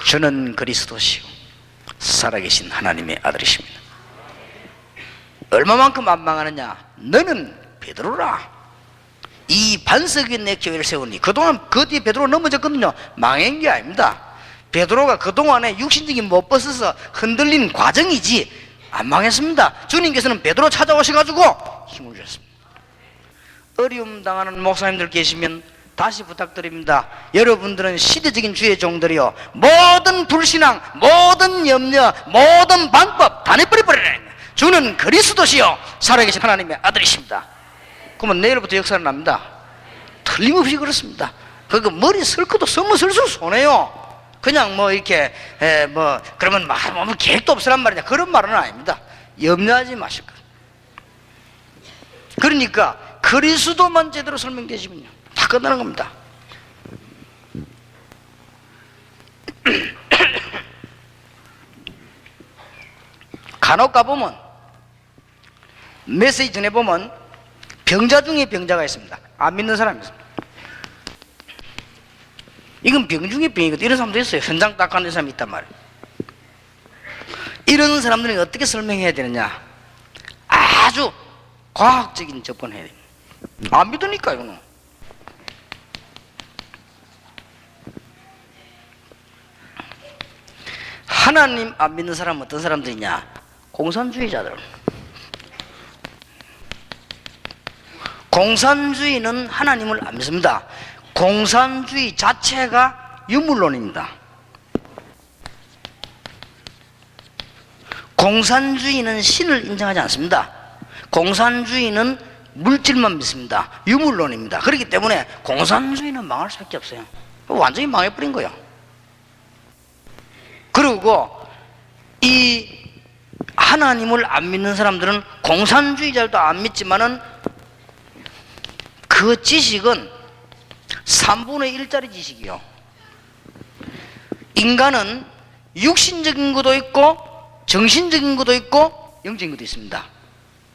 저는 그리스도시요 살아계신 하나님의 아들이십니다. 얼마만큼 안 망하느냐? 너는 베드로라 이 반석 위에 내 교회를 세우니. 그동안 그 뒤에 베드로 넘어졌거든요. 망한 게 아닙니다. 베드로가 그동안에 육신적인 못 벗어서 흔들린 과정이지 안 망했습니다. 주님께서는 베드로 찾아오셔가지고 힘을 주셨습니다. 어려움 당하는 목사님들 계시면 다시 부탁드립니다. 여러분들은 시대적인 주의 종들이요, 모든 불신앙, 모든 염려, 모든 방법 다 내버려버리라. 주는 그리스도시요 살아계신 하나님의 아들이십니다. 그러면 내일부터 역사는 납니다. 틀림없이 그렇습니다. 그거 머리 쓸 것도 설수록 손해요. 그냥 뭐 이렇게 뭐 그러면 막 계획도 없으란 말이냐, 그런 말은 아닙니다. 염려하지 마실 거예요. 그러니까 그리스도만 제대로 설명되시면요 다 끝나는 겁니다. 간혹 가보면 메시지 전해보면 병자 중에 병자가 있습니다. 안 믿는 사람이 있습니다. 이건 병 중에 병이거든. 이런 사람도 있어요. 현장 딱 가는 사람이 있단 말이에요. 이런 사람들이 어떻게 설명해야 되느냐? 아주 과학적인 접근을 해야 됩니다. 안 믿으니까 이거는. 하나님 안 믿는 사람은 어떤 사람들이냐? 공산주의자들. 공산주의는 하나님을 안 믿습니다. 공산주의 자체가 유물론입니다. 공산주의는 신을 인정하지 않습니다. 공산주의는 물질만 믿습니다. 유물론입니다. 그렇기 때문에 공산주의는 망할 수밖에 없어요. 완전히 망해버린 거예요. 그리고 이 하나님을 안 믿는 사람들은 공산주의자도 안 믿지만은 그 지식은 3분의 1짜리 지식이요. 인간은 육신적인 것도 있고 정신적인 것도 있고 영적인 것도 있습니다.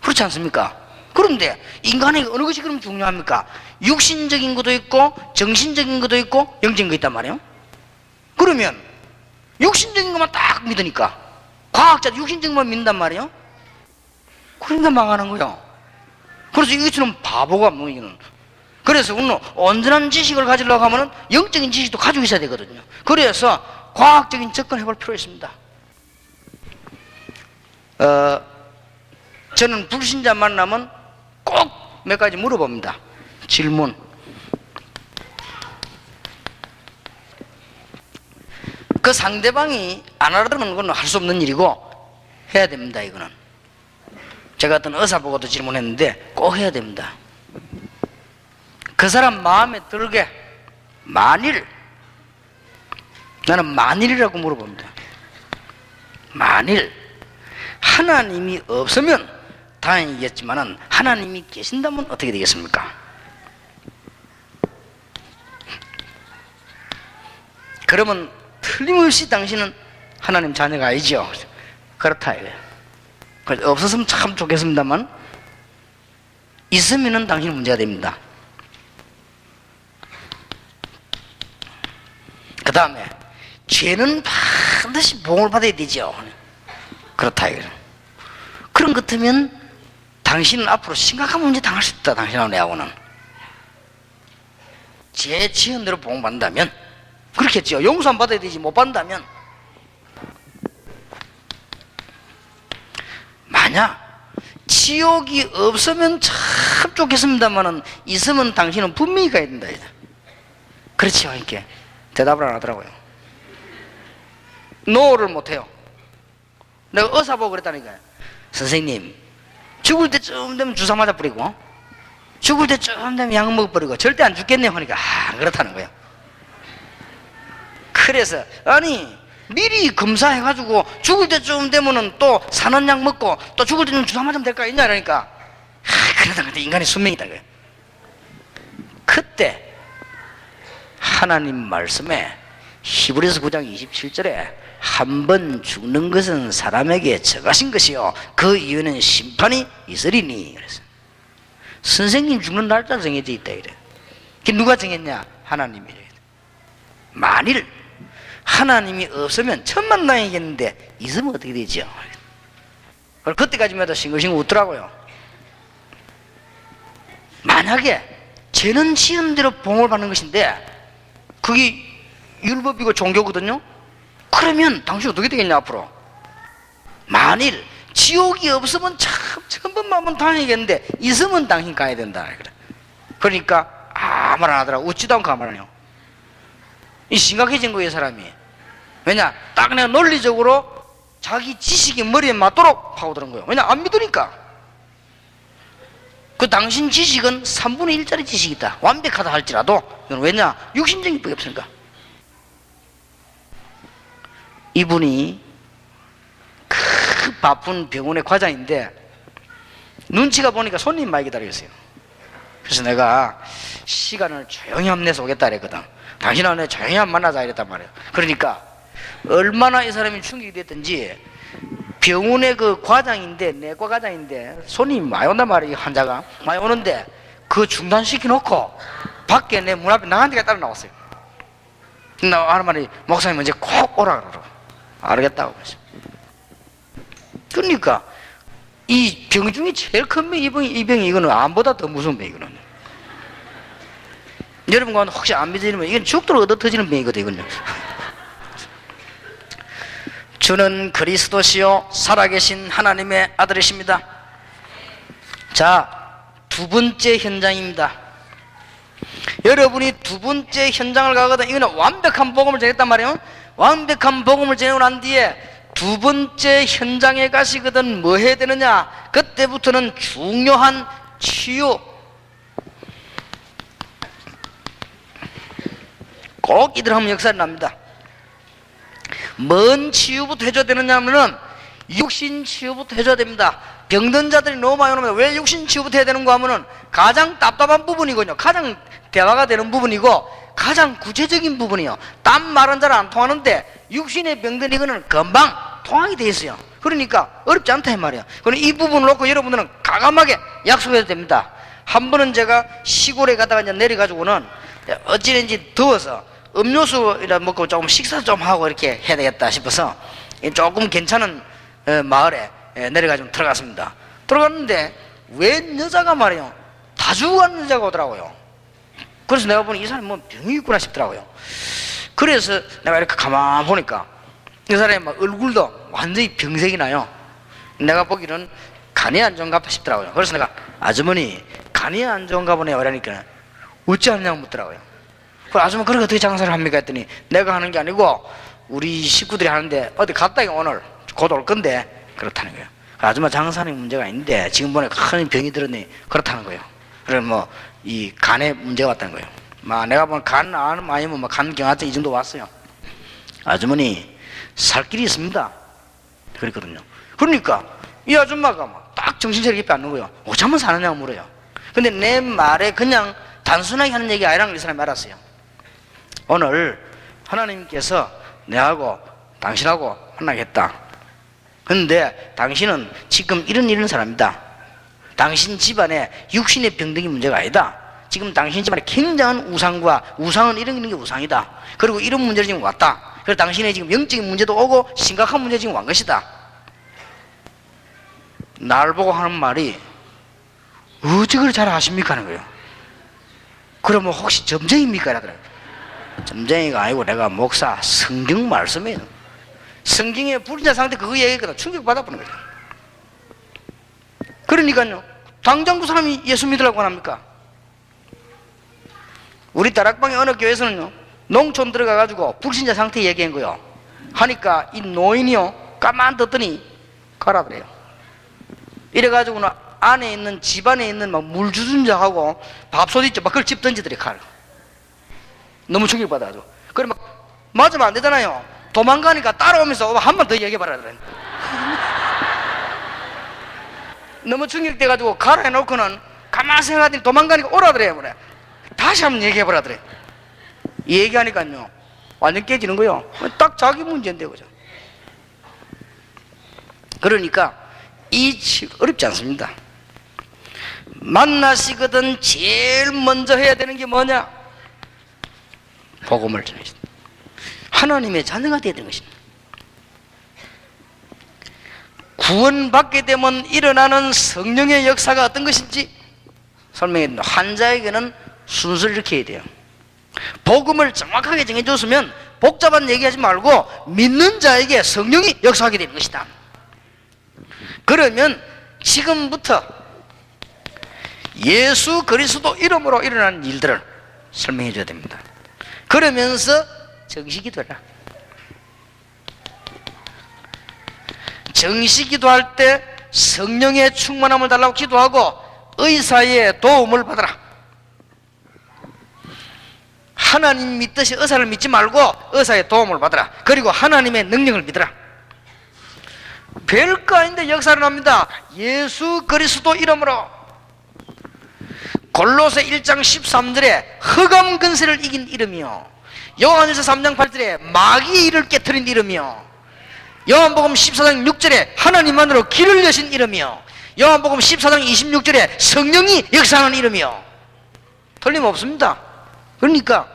그렇지 않습니까? 그런데 인간에게 어느 것이 그럼 중요합니까? 육신적인 것도 있고 정신적인 것도 있고 영적인 거 있단 말이에요. 그러면 육신적인 것만 딱 믿으니까 과학자 육신적만 믿는단 말이에요. 그러니까 망하는 거예요. 그래서 이것처럼 바보가 뭐 이거는. 그래서 우리는 온전한 지식을 가지려고 하면은 영적인 지식도 가지고 있어야 되거든요. 그래서 과학적인 접근을 해볼 필요가 있습니다. 저는 불신자 만나면 꼭 몇 가지 물어봅니다. 질문. 그 상대방이 안 알아듣는 건 할 수 없는 일이고 해야 됩니다. 이거는 제가 어떤 의사 보고도 질문했는데 꼭 해야 됩니다. 그 사람 마음에 들게 만일, 나는 만일이라고 물어봅니다. 만일 하나님이 없으면 다행이겠지만은 하나님이 계신다면 어떻게 되겠습니까? 그러면 틀림없이 당신은 하나님 자녀가 아니죠. 그렇다 이거예요. 없었으면 참 좋겠습니다만 있으면은 당신은 문제가 됩니다. 그 다음에 죄는 반드시 보응을 받아야 되죠. 그렇다 이거예요. 그런 것 같으면 당신은 앞으로 심각한 문제 당할 수 있다. 당신하고 내하고는 제 지은 대로 보응받는다면 그렇겠죠. 용서 안 받아야 되지. 못 받는다면 만약 지옥이 없으면 참 좋겠습니다만은 있으면 당신은 분명히 가야 된다. 그렇지요. 이렇게 대답을 안 하더라고요. 노를 못해요. 내가 의사 보고 그랬다니까요. 선생님, 죽을 때쯤 되면 주사 맞아 버리고 죽을 때쯤 되면 약 먹어 버리고 절대 안 죽겠네요 하니까 안 그렇다는 거예요. 그래서 아니 미리 검사해가지고 죽을 때쯤 되면은 또 사는 약 먹고 또 죽을 때는 주사 맞으면 될 거 아니냐 그러니까 그러다 근데 인간의 숙명이다 그래요. 그때 하나님 말씀에 히브리서 9장 27절에 한 번 죽는 것은 사람에게 적하신 것이요 그 이유는 심판이 있으리니. 그래서 선생님 죽는 날짜 정해져 있다 이래. 그게 누가 정했냐? 하나님이. 만일 하나님이 없으면 천만다행이겠는데 있으면 어떻게 되죠? 그때까지만 해도 싱글싱글 웃더라고요. 만약에 죄는 지은 대로 보응을 받는 것인데 그게 율법이고 종교거든요. 그러면 당신 어떻게 되겠냐 앞으로? 만일 지옥이 없으면 참 천번만번 다행이겠는데 있으면 당신 가야 된다. 그러니까 아무 말 안 하더라. 웃지도 않고 아무 말 안 해요. 이 심각해진 거예요 사람이. 왜냐? 딱 그냥 논리적으로 자기 지식이 머리에 맞도록 파고드는 거예요. 왜냐? 안 믿으니까. 그 당신 지식은 3분의 1짜리 지식이다. 완벽하다 할지라도 이건 왜냐? 육신적인 법이 없으니까. 이분이 그 바쁜 병원의 과장인데 눈치가 보니까 손님 많이 기다리겠어요. 그래서 내가 시간을 조용히 한번 내서 오겠다 그랬거든. 당신하고 조용히 한번 만나자 이랬단 말이에요. 그러니까 얼마나 이 사람이 충격이 됐든지 병원의 그 과장인데 내과 과장인데 손님이 많이 온단 말이에요. 환자가 많이 오는데 그거 중단시켜 놓고 밖에 내 문 앞에 나간 데가 따라 나왔어요. 나 하는 말이 목사님 먼저 꼭 오라 그러더라고. 알겠다고 그랬어요. 그러니까 이 병 중에 제일 큰 병이 이 병이 이거는 암보다 더 무서운 병이거든요. 여러분과 혹시 안 믿으시면 이건 죽도록 얻어 터지는 병이거든요. 이건요. 주는 그리스도시요 살아계신 하나님의 아들이십니다. 자, 두 번째 현장입니다. 여러분이 두 번째 현장을 가거든. 이거는 완벽한 복음을 전했단 말이에요. 완벽한 복음을 전하고 난 뒤에 두 번째 현장에 가시거든 뭐 해야 되느냐? 그때부터는 중요한 치유. 꼭 이들 하면 역사를 납니다. 뭔 치유부터 해줘야 되느냐 하면은 육신 치유부터 해줘야 됩니다. 병든 자들이 너무 많이 오는데 왜 육신 치유부터 해야 되는가 하면은 가장 답답한 부분이거든요. 가장 대화가 되는 부분이고 가장 구체적인 부분이요. 딴 말은 잘 안 통하는데 육신의 병든 이거는 금방 통하게 돼 있어요. 그러니까 어렵지 않다 이 말이에요. 그럼 이 부분을 놓고 여러분들은 과감하게 약속해도 됩니다. 한 번은 제가 시골에 가다가 이제 내려가지고는 어찌된지 더워서 음료수를 먹고 조금 식사 좀 하고 이렇게 해야 되겠다 싶어서 조금 괜찮은 마을에 내려가지고 들어갔습니다. 들어갔는데 웬 여자가 말이에요, 다 죽어가는 여자가 오더라고요. 그래서 내가 보니 이 사람이 뭐 병이 있구나 싶더라고요. 그래서 내가 이렇게 가만 보니까 이 사람이 막 얼굴도 완전히 병색이 나요. 내가 보기는 간이 안 좋은가 싶더라고요. 그래서 내가 아주머니 간이 안 좋은가 보네요 이러니까 어찌 않냐고 묻더라고요. 그 아주머니 그렇게 어떻게 장사를 합니까 했더니 내가 하는 게 아니고 우리 식구들이 하는데 어디 갔다 오늘 곧 올 건데 그렇다는 거예요. 아줌마 장사하는 문제가 아닌데 지금 보니까 큰 병이 들었니 그렇다는 거예요. 그래서 뭐 이 간에 문제가 왔다는 거예요. 막 내가 보면 간 아니면 뭐 간 경화증 이 정도 왔어요. 아주머니 살 길이 있습니다 그랬거든요. 그러니까 이 아줌마가 막 딱 정신 차리게 옆에 앉는 거예요. 어쩌면 사느냐고 물어요. 근데 내 말에 그냥 단순하게 하는 얘기 아니라는 걸 이 사람이 알았어요. 오늘 하나님께서 내하고 당신하고 만나겠다. 근데 당신은 지금 이런 사람이다. 당신 집안에 육신의 병등이 문제가 아니다. 지금 당신 집안에 굉장한 우상은 이런 게 우상이다. 그리고 이런 문제를 지금 왔다. 그래서 당신의 지금 영적인 문제도 오고 심각한 문제 지금 온 것이다. 날 보고 하는 말이 어찌 그걸 잘 아십니까 하는 거예요. 그러면 혹시 점쟁이입니까? 이러더라고요. 점쟁이가 아니고 내가 목사 성경 말씀이에요. 성경에 불인자 상태 그거 얘기했거든. 충격받아보는 거죠. 그러니까요, 당장 그 사람이 예수 믿으라고 합니까? 우리 다락방의 어느 교회에서는요, 농촌 들어가가지고 불신자 상태 얘기한 거요. 하니까 이 노인이요, 가만 뒀더니 가라더래요. 이래가지고는 안에 있는, 집 안에 있는 막 물 주준 자하고 밥솥 있죠, 막 그걸 집 던지더래, 칼. 너무 충격받아가지고. 그래 막 맞으면 안 되잖아요. 도망가니까 따라오면서 한 번 더 얘기해봐라 그래. 너무 충격돼가지고 가라 해놓고는 가만히 생각하더니 도망가니까 오라더래요. 그래. 다시 한번 얘기해보라 그래. 얘기하니까요 완전 깨지는 거요. 딱 자기 문제인데 그죠. 그러니까 어렵지 않습니다. 만나시거든 제일 먼저 해야 되는 게 뭐냐? 복음을 전하시다. 하나님의 자녀가 되어야 되는 것입니다. 구원받게 되면 일어나는 성령의 역사가 어떤 것인지 설명했는데, 환자에게는 순서를 이렇게 해야 돼요. 복음을 정확하게 정해줬으면 복잡한 얘기하지 말고 믿는 자에게 성령이 역사하게 되는 것이다. 그러면 지금부터 예수 그리스도 이름으로 일어나는 일들을 설명해 줘야 됩니다. 그러면서 정식이 되라. 정식기도 할 때 성령의 충만함을 달라고 기도하고 의사의 도움을 받아라. 하나님 믿듯이 의사를 믿지 말고 의사의 도움을 받아라. 그리고 하나님의 능력을 믿어라. 별거 아닌데 역사를 합니다. 예수 그리스도 이름으로. 골로새 1장 13절에 흑암 근세를 이긴 이름이요, 요한일서 3장 8절에 마귀의 일을 깨트린 이름이요, 요한복음 14장 6절에 하나님만으로 길을 여신 이름이요, 요한복음 14장 26절에 성령이 역사하는 이름이요. 틀림없습니다. 그러니까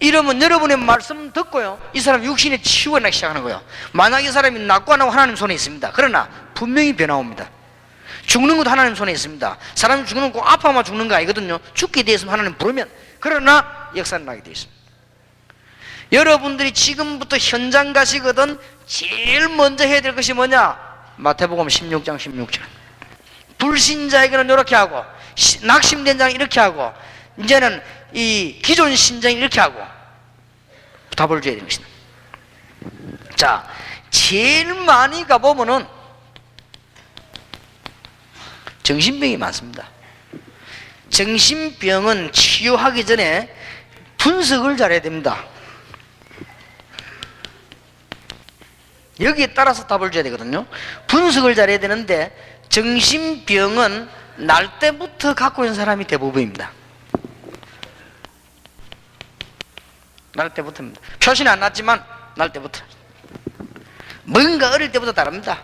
이러면 여러분의 말씀 듣고요, 이 사람 육신의 치유가 나기 시작하는 거예요. 만약 이 사람이 낫고 안 하고 하나님 손에 있습니다. 그러나 분명히 변화옵니다. 죽는 것도 하나님 손에 있습니다. 사람이 죽는 건 꼭 아파만 죽는 거 아니거든요. 죽게 되어 있으면 하나님 부르면, 그러나 역사는 나게 되어 있습니다. 여러분들이 지금부터 현장 가시거든 제일 먼저 해야 될 것이 뭐냐? 마태복음 16장 16절. 불신자에게는 이렇게 하고, 낙심된 자는 이렇게 하고, 이제는 이 기존 신장이 이렇게 하고 답을 줘야 되는 것이다. 자, 제일 많이 가보면은 정신병이 많습니다. 정신병은 치유하기 전에 분석을 잘해야 됩니다. 여기에 따라서 답을 줘야 되거든요. 분석을 잘해야 되는데, 정신병은 날 때부터 갖고 있는 사람이 대부분입니다. 날 때부터입니다. 표시는 안 났지만 날 때부터. 뭔가 어릴 때부터 다릅니다.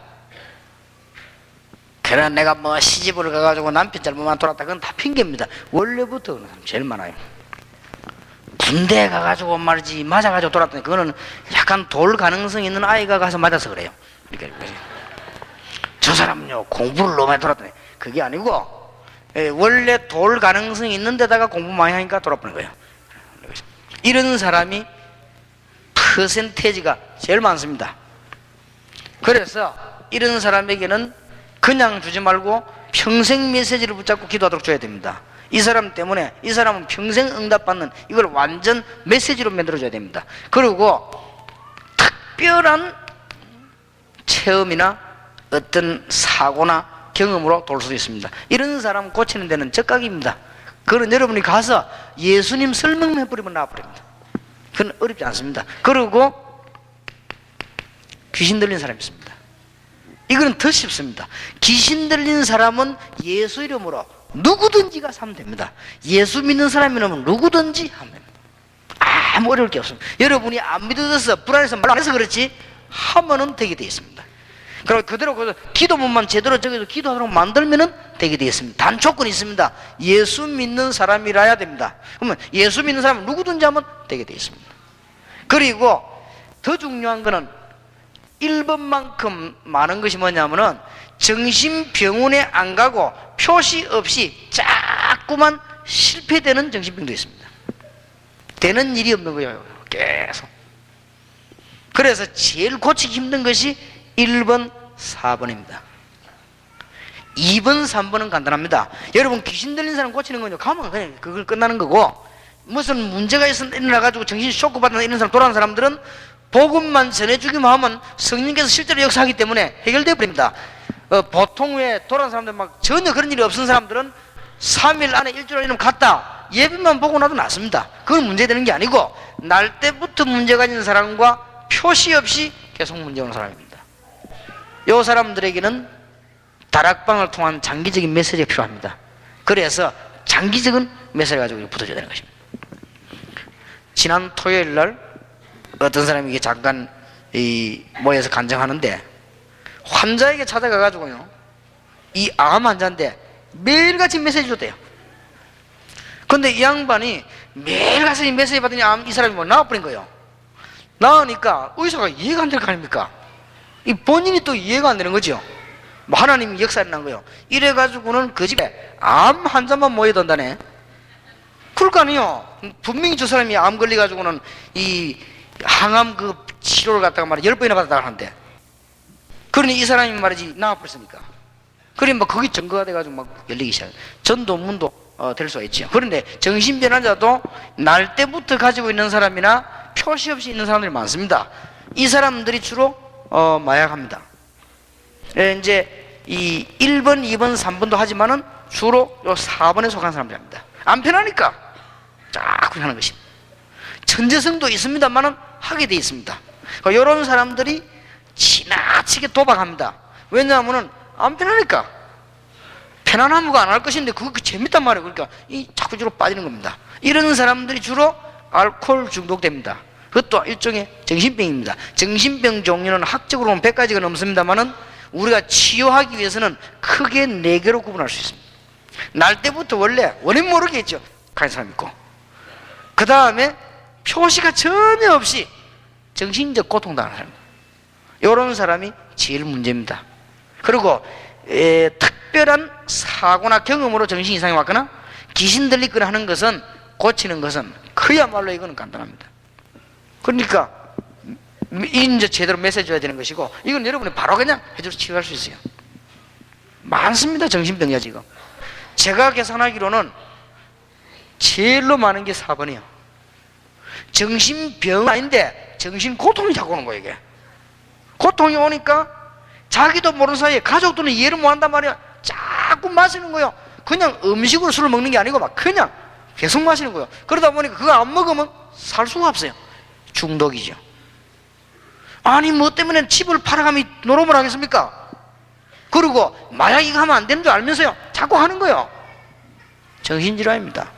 그러나 내가 뭐 시집을 가가지고 남편 잘못만 돌았다, 그건 다 핑계입니다. 원래부터 그런 사람 제일 많아요. 군대 가가지고 말이지 맞아가지고 돌았더니 그거는 약간 돌 가능성이 있는 아이가 가서 맞아서 그래요. 그러니까 사람은요 공부를 너무 많이 돌았더니 그게 아니고 원래 돌 가능성이 있는 데다가 공부 많이 하니까 돌아보는 거예요. 이런 사람이 퍼센테이지가 제일 많습니다. 그래서 이런 사람에게는 그냥 주지 말고 평생 메시지를 붙잡고 기도하도록 줘야 됩니다. 이 사람 때문에 이 사람은 평생 응답받는 이걸 완전 메시지로 만들어줘야 됩니다. 그리고 특별한 체험이나 어떤 사고나 경험으로 돌 수 있습니다. 이런 사람 고치는 데는 적각입니다. 그건 여러분이 가서 예수님 설명해버리면 나와버립니다. 그건 어렵지 않습니다. 그리고 귀신 들린 사람이 있습니다. 이거는 더 쉽습니다. 귀신 들린 사람은 예수 이름으로 누구든지가 사면 됩니다. 예수 믿는 사람이라면 누구든지 하면 됩니다. 아무 어려울 게 없습니다. 여러분이 안 믿어져서 불안해서 말 안 해서 그렇지 하면은 되게 되어 있습니다. 그리고 그대로 기도문만 제대로 저기서 기도하도록 만들면은 되게 되어 있습니다. 단 조건이 있습니다. 예수 믿는 사람이라야 됩니다. 그러면 예수 믿는 사람은 누구든지 하면 되게 되어 있습니다. 그리고 더 중요한 거는 1번만큼 많은 것이 뭐냐면은 정신병원에 안 가고 표시 없이 자꾸만 실패되는 정신병도 있습니다. 되는 일이 없는 거예요. 계속. 그래서 제일 고치기 힘든 것이 1번, 4번입니다. 2번, 3번은 간단합니다. 여러분 귀신 들린 사람 고치는 건요 가면 그냥 그걸 끝나는 거고, 무슨 문제가 일어나가지고 정신 쇼크 받는 이런 사람 돌아가는 사람들은 복음만 전해주기만 하면 성령께서 실제로 역사하기 때문에 해결되어 버립니다. 보통 왜 돌아가는 사람들 막 전혀 그런 일이 없은 사람들은 3일 안에 일주일 이러면 갔다 예배만 보고 나도 낫습니다. 그건 문제되는 게 아니고 날 때부터 문제가 있는 사람과 표시 없이 계속 문제 오는 사람입니다. 이 사람들에게는 다락방을 통한 장기적인 메시지가 필요합니다. 그래서 장기적인 메시지를 가지고 붙어줘야 되는 것입니다. 지난 토요일 날 어떤 사람이 잠깐 모여서 간증하는데 환자에게 찾아가가지고요, 이 암 환자인데 매일같이 메시지 줬대요. 근데 이 양반이 매일같이 메시지 받더니 이 사람이 뭐 나와버린 거예요. 나으니까 의사가 이해가 안 될 거 아닙니까? 이 본인이 또 이해가 안 되는 거죠. 뭐 하나님이 역사를 난 거예요. 이래가지고는 그 집에 암 환자만 모여든다네. 그럴 거 아니에요. 분명히 저 사람이 암 걸려가지고는 이 항암 그 치료를 갖다가 말이야 10번이나 받았다고 하는데, 그러니 이 사람이 말이지 나와버렸으니까. 그러니 뭐 거기 증거가 돼가지고 막 열리기 시작해요. 전도 문도 될 수가 있죠. 그런데 정신병 환자도 날 때부터 가지고 있는 사람이나 표시 없이 있는 사람들이 많습니다. 이 사람들이 주로 마약합니다. 이제 이 1번, 2번, 3번도 하지만은 주로 요 4번에 속한 사람들입니다. 안 편하니까 자꾸 하는 것입니다. 천재성도 있습니다만은 하게 돼 있습니다. 이런 사람들이 지나치게 도박합니다. 왜냐하면은 안 편하니까. 편안하무가 안 할 것인데 그거 재밌단 말이에요. 그러니까 이 자꾸 주로 빠지는 겁니다. 이런 사람들이 주로 알코올 중독됩니다. 그것도 일종의 정신병입니다. 정신병 종류는 학적으로 보면 100가지가 넘습니다만은 우리가 치유하기 위해서는 크게 4개로 구분할 수 있습니다. 날 때부터 원래 원인 모르게 있죠. 가진 사람 있고, 그 다음에 표시가 전혀 없이 정신적 고통당하는 사람, 이런 사람이 제일 문제입니다. 그리고 특별한 사고나 경험으로 정신 이상이 왔거나 귀신 들리거나 하는 것은, 고치는 것은 그야말로 이거는 간단합니다. 그러니까 이제 제대로 메시지 줘야 되는 것이고, 이건 여러분이 바로 그냥 해줘서 치유할 수 있어요. 많습니다. 정신병이야 지금. 제가 계산하기로는 제일로 많은 게 4번이에요. 정신병 아닌데 정신 고통이 자꾸 오는 거예요. 이게 고통이 오니까 자기도 모르는 사이에 가족들은 이해를 못한단 말이야. 자꾸 마시는 거예요. 그냥 음식으로 술을 먹는 게 아니고 막 그냥 계속 마시는 거예요. 그러다 보니까 그거 안 먹으면 살 수가 없어요. 중독이죠. 아니 뭐 때문에 집을 팔아가며 노름을 하겠습니까? 그리고 마약 이거 하면 안 되는 줄 알면서요 자꾸 하는 거예요. 정신질환입니다.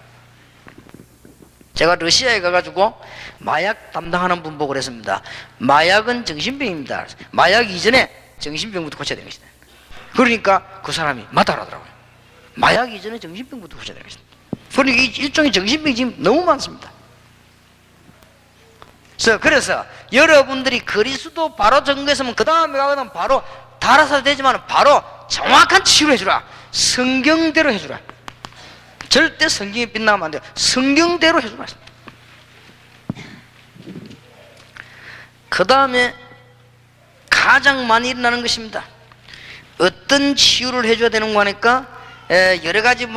제가 러시아에 가가지고 마약 담당하는 분 보고 그랬습니다. 마약은 정신병입니다. 마약 이전에 정신병부터 고쳐야 되는 것이다. 그러니까 그 사람이 맞다라더라고요. 마약 이전에 정신병부터 고쳐야 되는 것이다. 그러니까 이 일종의 정신병이 지금 너무 많습니다. 그래서 여러분들이 그리스도 바로 전거했으면 그 다음에 가거든 바로 달아서 되지만 바로 정확한 치유를 해주라. 성경대로 해주라. 절대 성경이 빗나가면 안 돼요. 성경대로 해주라. 그 다음에 가장 많이 일어나는 것입니다. 어떤 치유를 해줘야 되는 거 하니까 여러 가지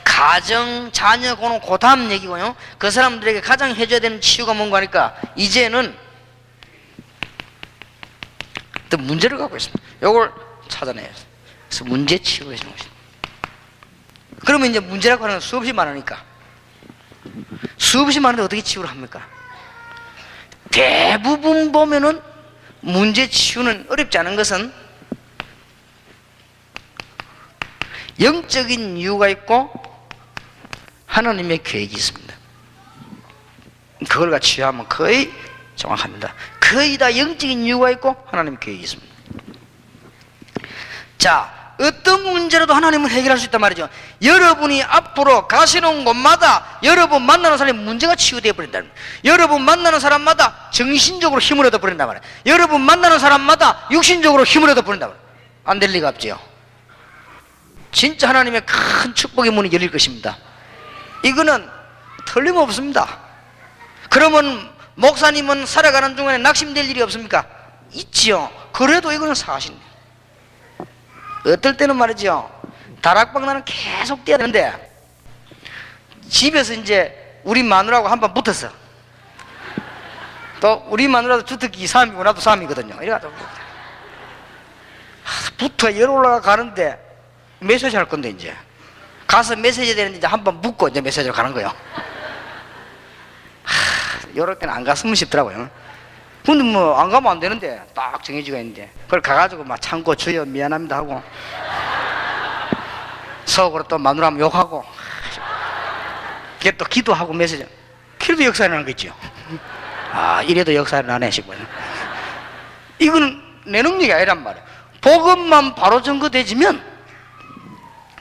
가정, 자녀, 그 다음 얘기고요. 그 사람들에게 가장 해줘야 되는 치유가 뭔가 하니까 이제는 또 문제를 갖고 있습니다. 이걸 찾아내야 돼요. 그래서 문제 치유를 해주는 것입니다. 그러면 이제 문제라고 하는 건 수없이 많으니까, 수없이 많은데 어떻게 치유를 합니까? 대부분 보면은 문제 치유는 어렵지 않은 것은 영적인 이유가 있고 하나님의 계획이 있습니다. 그걸 같이 치유하면 거의 정확합니다. 거의 다 영적인 이유가 있고 하나님의 계획이 있습니다. 자, 어떤 문제라도 하나님은 해결할 수 있단 말이죠. 여러분이 앞으로 가시는 곳마다 여러분 만나는 사람이 문제가 치유되어 버린다. 여러분 만나는 사람마다 정신적으로 힘을 얻어 버린단 말이에요. 여러분 만나는 사람마다 육신적으로 힘을 얻어 버린단 말이에요. 안 될 리가 없지요. 진짜 하나님의 큰 축복의 문이 열릴 것입니다. 이거는 틀림없습니다. 그러면 목사님은 살아가는 중간에 낙심될 일이 없습니까? 있지요. 그래도 이거는 사실입니다. 어떨 때는 말이죠, 다락방나는 계속 뛰어야 되는데 집에서 이제 우리 마누라하고 한번 붙었어. 또 우리 마누라도 주특기 3이고 나도 3이거든요. 이래가지고 붙어 열 올라가 가는데 메시지 할 건데 이제 가서 메시지 되는데 이제 한번 묻고 이제 메시지로 가는 거예요. 이럴 때는 안 갔으면 싶더라고요. 근데 안 가면 안 되는데 딱 정해지가 있는데 그걸 가가지고 막 참고 주여 미안합니다 하고 속으로 또 마누라면 욕하고 이게 또 기도하고 메시지. 그래도 역사 일어나는 거 있죠. 이래도 역사 일어나네 싶어요. 이거는 내 능력이 아니란 말이에요. 복음만 바로 전거되지면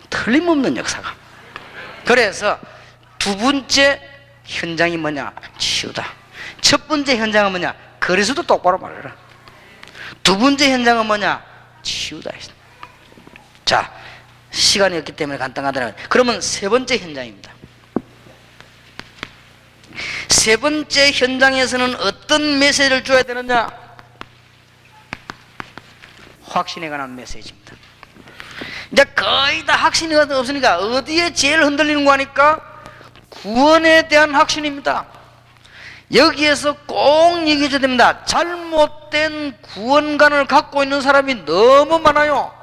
틀림없는 역사가. 그래서 두 번째 현장이 뭐냐? 치유다. 첫 번째 현장은 뭐냐? 그리스도 똑바로 말해라. 두 번째 현장은 뭐냐? 치유다. 자, 시간이 없기 때문에 간단하더라고요. 그러면 세 번째 현장입니다. 세 번째 현장에서는 어떤 메시지를 줘야 되느냐? 확신에 관한 메시지입니다. 이제 거의 다 확신이 없으니까 어디에 제일 흔들리는 거 하니까 구원에 대한 확신입니다. 여기에서 꼭 얘기해 줘야 됩니다. 잘못된 구원관을 갖고 있는 사람이 너무 많아요.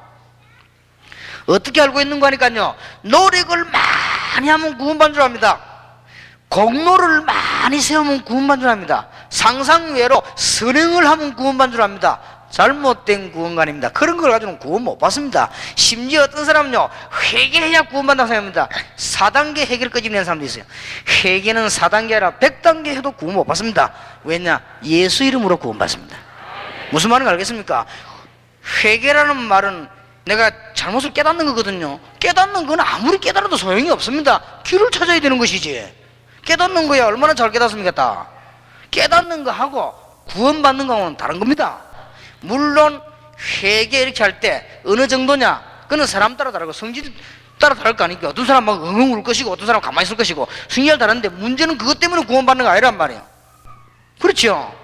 어떻게 알고 있는 거 하니까요, 노력을 많이 하면 구원받는 줄 압니다. 공로를 많이 세우면 구원받는 줄 압니다. 상상외로 선행을 하면 구원받는 줄 압니다. 잘못된 구원관입니다. 그런 걸 가지고는 구원 못 받습니다. 심지어 어떤 사람은요, 회개해야 구원받는다고 생각합니다. 4단계 해결 끄집어내는 사람도 있어요. 회개는 4단계 아니라 100단계 해도 구원 못 받습니다. 왜냐? 예수 이름으로 구원받습니다. 무슨 말인지 알겠습니까? 회개라는 말은 내가 잘못을 깨닫는 거거든요. 깨닫는 건 아무리 깨달아도 소용이 없습니다. 길을 찾아야 되는 것이지. 깨닫는 거야 얼마나 잘 깨닫습니까? 다 깨닫는 거하고 구원받는 거하고는 다른 겁니다. 물론 회개 이렇게 할 때 어느 정도냐, 그는 사람 따라 다르고 성질 따라 다를 거 아니까. 어떤 사람 막 엉엉 울 것이고 어떤 사람 가만히 있을 것이고 성향이 다른데 문제는 그것 때문에 구원받는 거 아니란 말이에요. 그렇죠?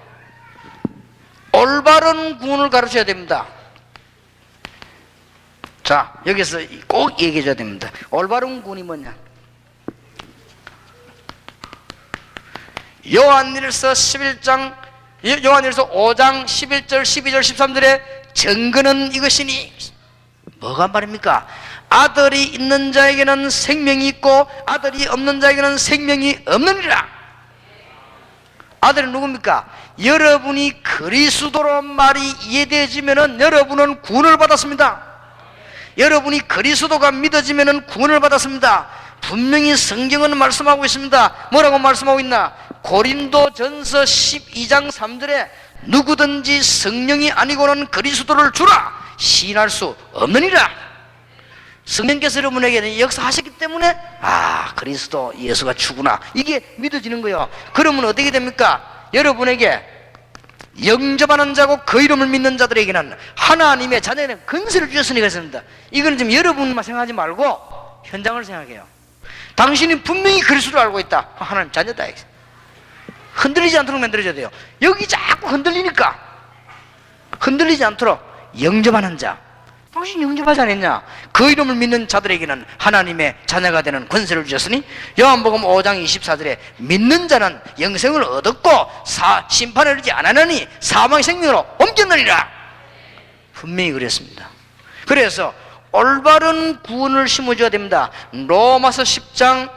올바른 구원을 가르쳐야 됩니다. 자, 여기서 꼭 얘기해 줘야 됩니다. 올바른 구원이 뭐냐? 요한일서 11장, 요한일서 5장 11절 12절 13절에 증거는 이것이니, 뭐가 말입니까? 아들이 있는 자에게는 생명이 있고 아들이 없는 자에게는 생명이 없느니라. 아들은 누굽니까? 여러분이 그리스도로 말이 이해되어지면은 여러분은 구원을 받았습니다. 여러분이 그리스도가 믿어지면은 구원을 받았습니다. 분명히 성경은 말씀하고 있습니다. 뭐라고 말씀하고 있나? 고린도전서 12장 3절에 누구든지 성령이 아니고는 그리스도를 주라 시인할 수 없느니라. 성령께서 여러분에게 역사하셨기 때문에 그리스도 예수가 주구나, 이게 믿어지는 거예요. 그러면 어떻게 됩니까? 여러분에게 영접하는 자고 그 이름을 믿는 자들에게는 하나님의 자녀에는 권세를 주셨으니 그랬습니다. 이거는 지금 여러분만 생각하지 말고 현장을 생각해요. 당신이 분명히 그리스도를 알고 있다. 하나님 자녀다. 흔들리지 않도록 만들어줘야 돼요. 여기 자꾸 흔들리니까 흔들리지 않도록 영접하는 자. 당신 영접하지 않았냐? 그 이름을 믿는 자들에게는 하나님의 자녀가 되는 권세를 주셨으니 요한복음 5장 24절에 믿는 자는 영생을 얻었고 심판을 얻지 않았느니 사망의 생명으로 옮겼느니라. 분명히 그랬습니다. 그래서 올바른 구원을 심어줘야 됩니다. 로마서 10장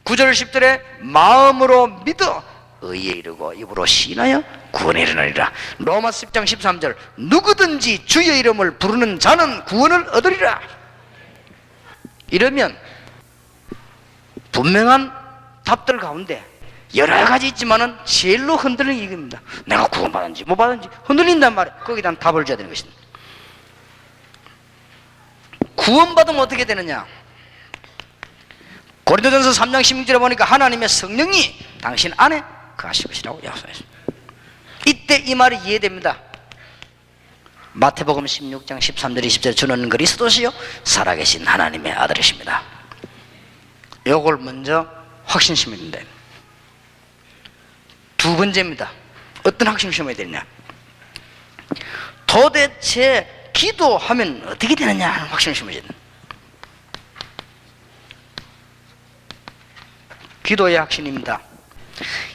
9절 10절에 마음으로 믿어 의에 이르고 입으로 시인하여 구원에 이르느니라. 로마서 10장 13절 누구든지 주의 이름을 부르는 자는 구원을 얻으리라. 이러면 분명한 답들 가운데 여러 가지 있지만은 제일로 흔들리는 이겁니다. 내가 구원받았는지 못 받았는지 흔들린단 말이에요. 거기다 답을 줘야 되는 것입니다. 구원받으면 어떻게 되느냐? 고린도전서 3장 16절에 보니까 하나님의 성령이 당신 안에 거하실 것이라고 약속했습니다. 이때 이 말이 이해됩니다. 마태복음 16장 13절 20절 주는 그리스도시요 살아계신 하나님의 아들이십니다. 요걸 먼저 확신 심어야 된다. 두 번째입니다. 어떤 확신 심어야 되냐? 도대체 기도하면 어떻게 되느냐 하는 확신을 심어야 된다. 기도의 확신입니다.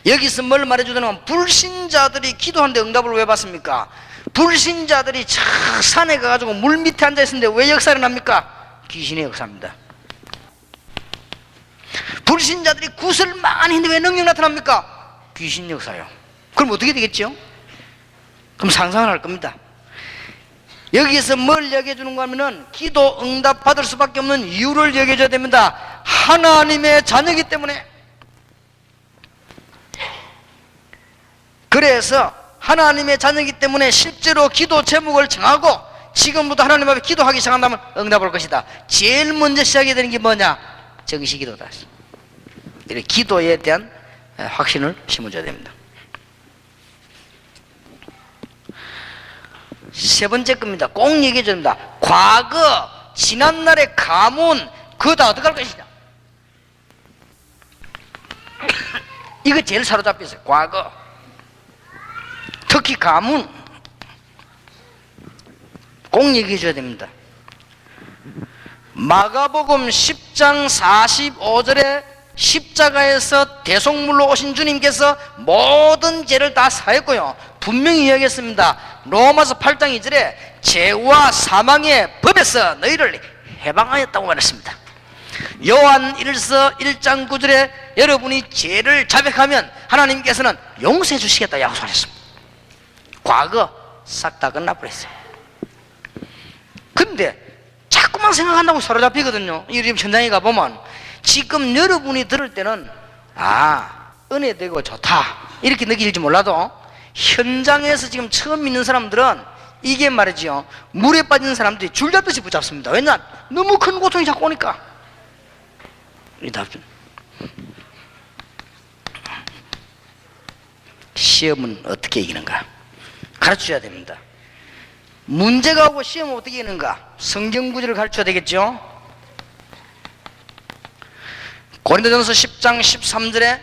여기서 뭘 말해주냐면 불신자들이 기도하는데 응답을 왜 받습니까? 불신자들이 저 산에 가가지고 물 밑에 앉아있었는데 왜 역사가 납니까? 귀신의 역사입니다. 불신자들이 구슬 많이 했는데 왜 능력 나타납니까? 귀신 역사요. 그럼 어떻게 되겠죠? 그럼 상상을 할 겁니다. 여기서 뭘 얘기해 주는가 하면은 기도 응답 받을 수밖에 없는 이유를 얘기해 줘야 됩니다. 하나님의 자녀이기 때문에. 그래서 하나님의 자녀이기 때문에 실제로 기도 제목을 정하고 지금부터 하나님 앞에 기도하기 시작한다면 응답 올 것이다. 제일 먼저 시작해야 되는 게 뭐냐? 정시기도다. 이렇게 기도에 대한 확신을 심어줘야 됩니다. 세 번째 겁니다. 꼭 얘기해 줘야 됩니다. 과거, 지난날의 가문, 그거 다 어떻게 할 것이냐? 이거 제일 사로잡혀 있어요. 과거. 특히 가문. 꼭 얘기해 줘야 됩니다. 마가복음 10장 45절에 십자가에서 대속물로 오신 주님께서 모든 죄를 다 사했고요. 분명히 이야기했습니다. 로마서 8장 2절에 죄와 사망의 법에서 너희를 해방하였다고 말했습니다. 요한 1서 1장 9절에 여러분이 죄를 자백하면 하나님께서는 용서해 주시겠다 약속하셨습니다. 과거 싹 다 끝나버렸어요. 근데 자꾸만 생각한다고 사로잡히거든요. 이 현장에 가보면 지금 여러분이 들을 때는 은혜되고 좋다 이렇게 느낄지 몰라도 현장에서 지금 처음 믿는 사람들은 이게 말이죠, 물에 빠진 사람들이 줄잡듯이 붙잡습니다. 왜냐? 너무 큰 고통이 자꾸 오니까. 이 답변. 시험은 어떻게 이기는가? 가르쳐줘야 됩니다. 문제가 오고 시험은 어떻게 이기는가? 성경 구절을 가르쳐야 되겠죠. 고린도전서 10장 13절에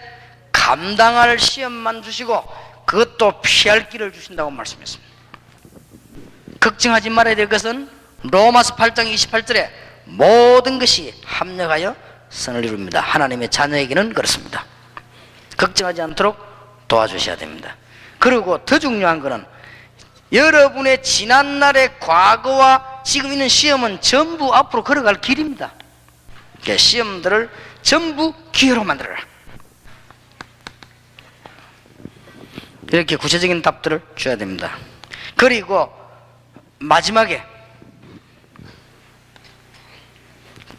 감당할 시험만 주시고 그것도 피할 길을 주신다고 말씀했습니다. 걱정하지 말아야 될 것은 로마서 8장 28절에 모든 것이 합력하여 선을 이룹니다. 하나님의 자녀에게는 그렇습니다. 걱정하지 않도록 도와주셔야 됩니다. 그리고 더 중요한 것은 여러분의 지난날의 과거와 지금 있는 시험은 전부 앞으로 걸어갈 길입니다. 시험들을 전부 기회로 만들어라. 이렇게 구체적인 답들을 줘야 됩니다. 그리고 마지막에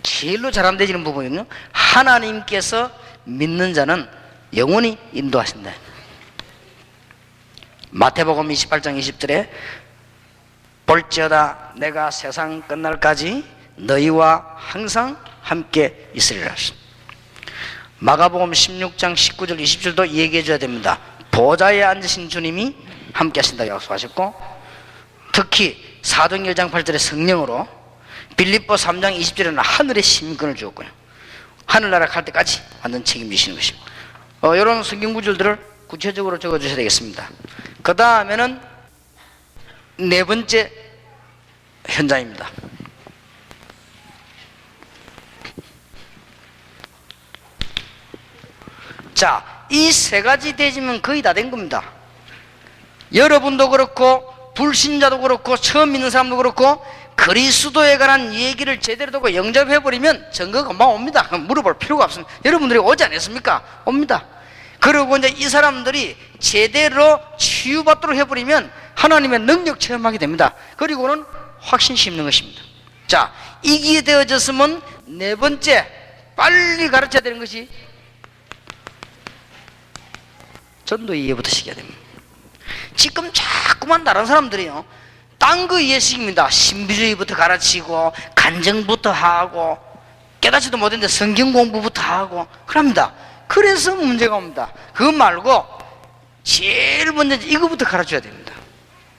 제일로 잘 안 되지는 부분은요, 하나님께서 믿는 자는 영원히 인도하신다. 마태복음 28장 20절에 볼지어다 내가 세상 끝날까지 너희와 항상 함께 있으리라. 마가복음 16장 19절 20절도 얘기해 줘야 됩니다. 보좌에 앉으신 주님이 함께 하신다고 약속하셨고, 특히 사도행전 1장 8절의 성령으로 빌립보 3장 20절에는 하늘의 시민권을 주었고요, 하늘나라 갈 때까지 완전 책임지시는 것입니다. 이런 성경 구절들을 구체적으로 적어주셔야 되겠습니다. 그 다음에는 네 번째 현장입니다. 자, 이 세 가지 되지면 거의 다 된 겁니다. 여러분도 그렇고 불신자도 그렇고 처음 믿는 사람도 그렇고 그리스도에 관한 얘기를 제대로 듣고 영접해버리면 증거가 금방 옵니다. 물어볼 필요가 없습니다. 여러분들이 오지 않았습니까? 옵니다. 그리고 이제 이 사람들이 제대로 치유받도록 해버리면 하나님의 능력 체험하게 됩니다. 그리고는 확신 심는 것입니다. 자, 이게 되어졌으면 네 번째 빨리 가르쳐야 되는 것이 전도 이해부터 시켜야 됩니다. 지금 자꾸만 다른 사람들이요, 딴 거 이해식입니다. 신비주의부터 가르치고 간증부터 하고 깨닫지도 못했는데 성경 공부부터 하고 그럽니다. 그래서 문제가 옵니다. 그거 말고 제일 먼저 이거부터 가르쳐야 됩니다.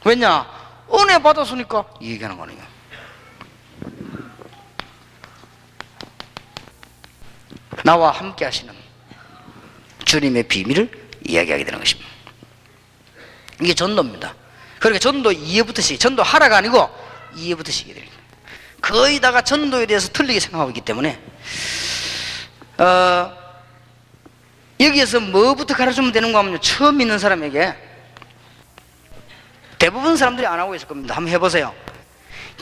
왜냐? 은혜 받았으니까 이 얘기하는 거네요. 나와 함께 하시는 주님의 비밀을 이야기하게 되는 것입니다. 이게 전도입니다. 그러니까 전도 이해부터 시작, 전도 하라가 아니고 이해부터 시작이 됩니다. 거의 다가 전도에 대해서 틀리게 생각하고 있기 때문에 여기에서 뭐부터 가르치면 되는가 하면 처음 믿는 사람에게 대부분 사람들이 안 하고 있을 겁니다. 한번 해보세요.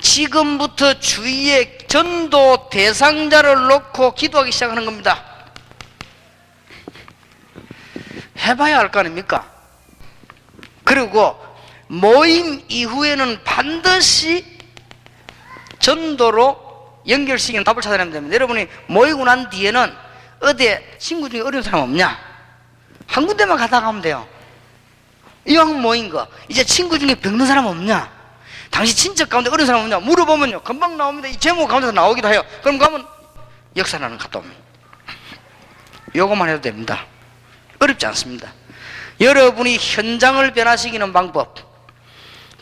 지금부터 주위에 전도 대상자를 놓고 기도하기 시작하는 겁니다. 해봐야 알 거 아닙니까? 그리고 모임 이후에는 반드시 전도로 연결시키는 답을 찾아내면 됩니다. 여러분이 모이고 난 뒤에는 어디에 친구 중에 어려운 사람 없냐? 한 군데만 가다가 하면 돼요. 이왕 모인 거, 이제 친구 중에 병든 사람 없냐? 당시 친척 가운데 어려운 사람 없냐? 물어보면요, 금방 나옵니다. 이 제목 가운데서 나오기도 해요. 그럼 가면 역사라는 갔다 옵니다. 요것만 해도 됩니다. 어렵지 않습니다. 여러분이 현장을 변화시키는 방법,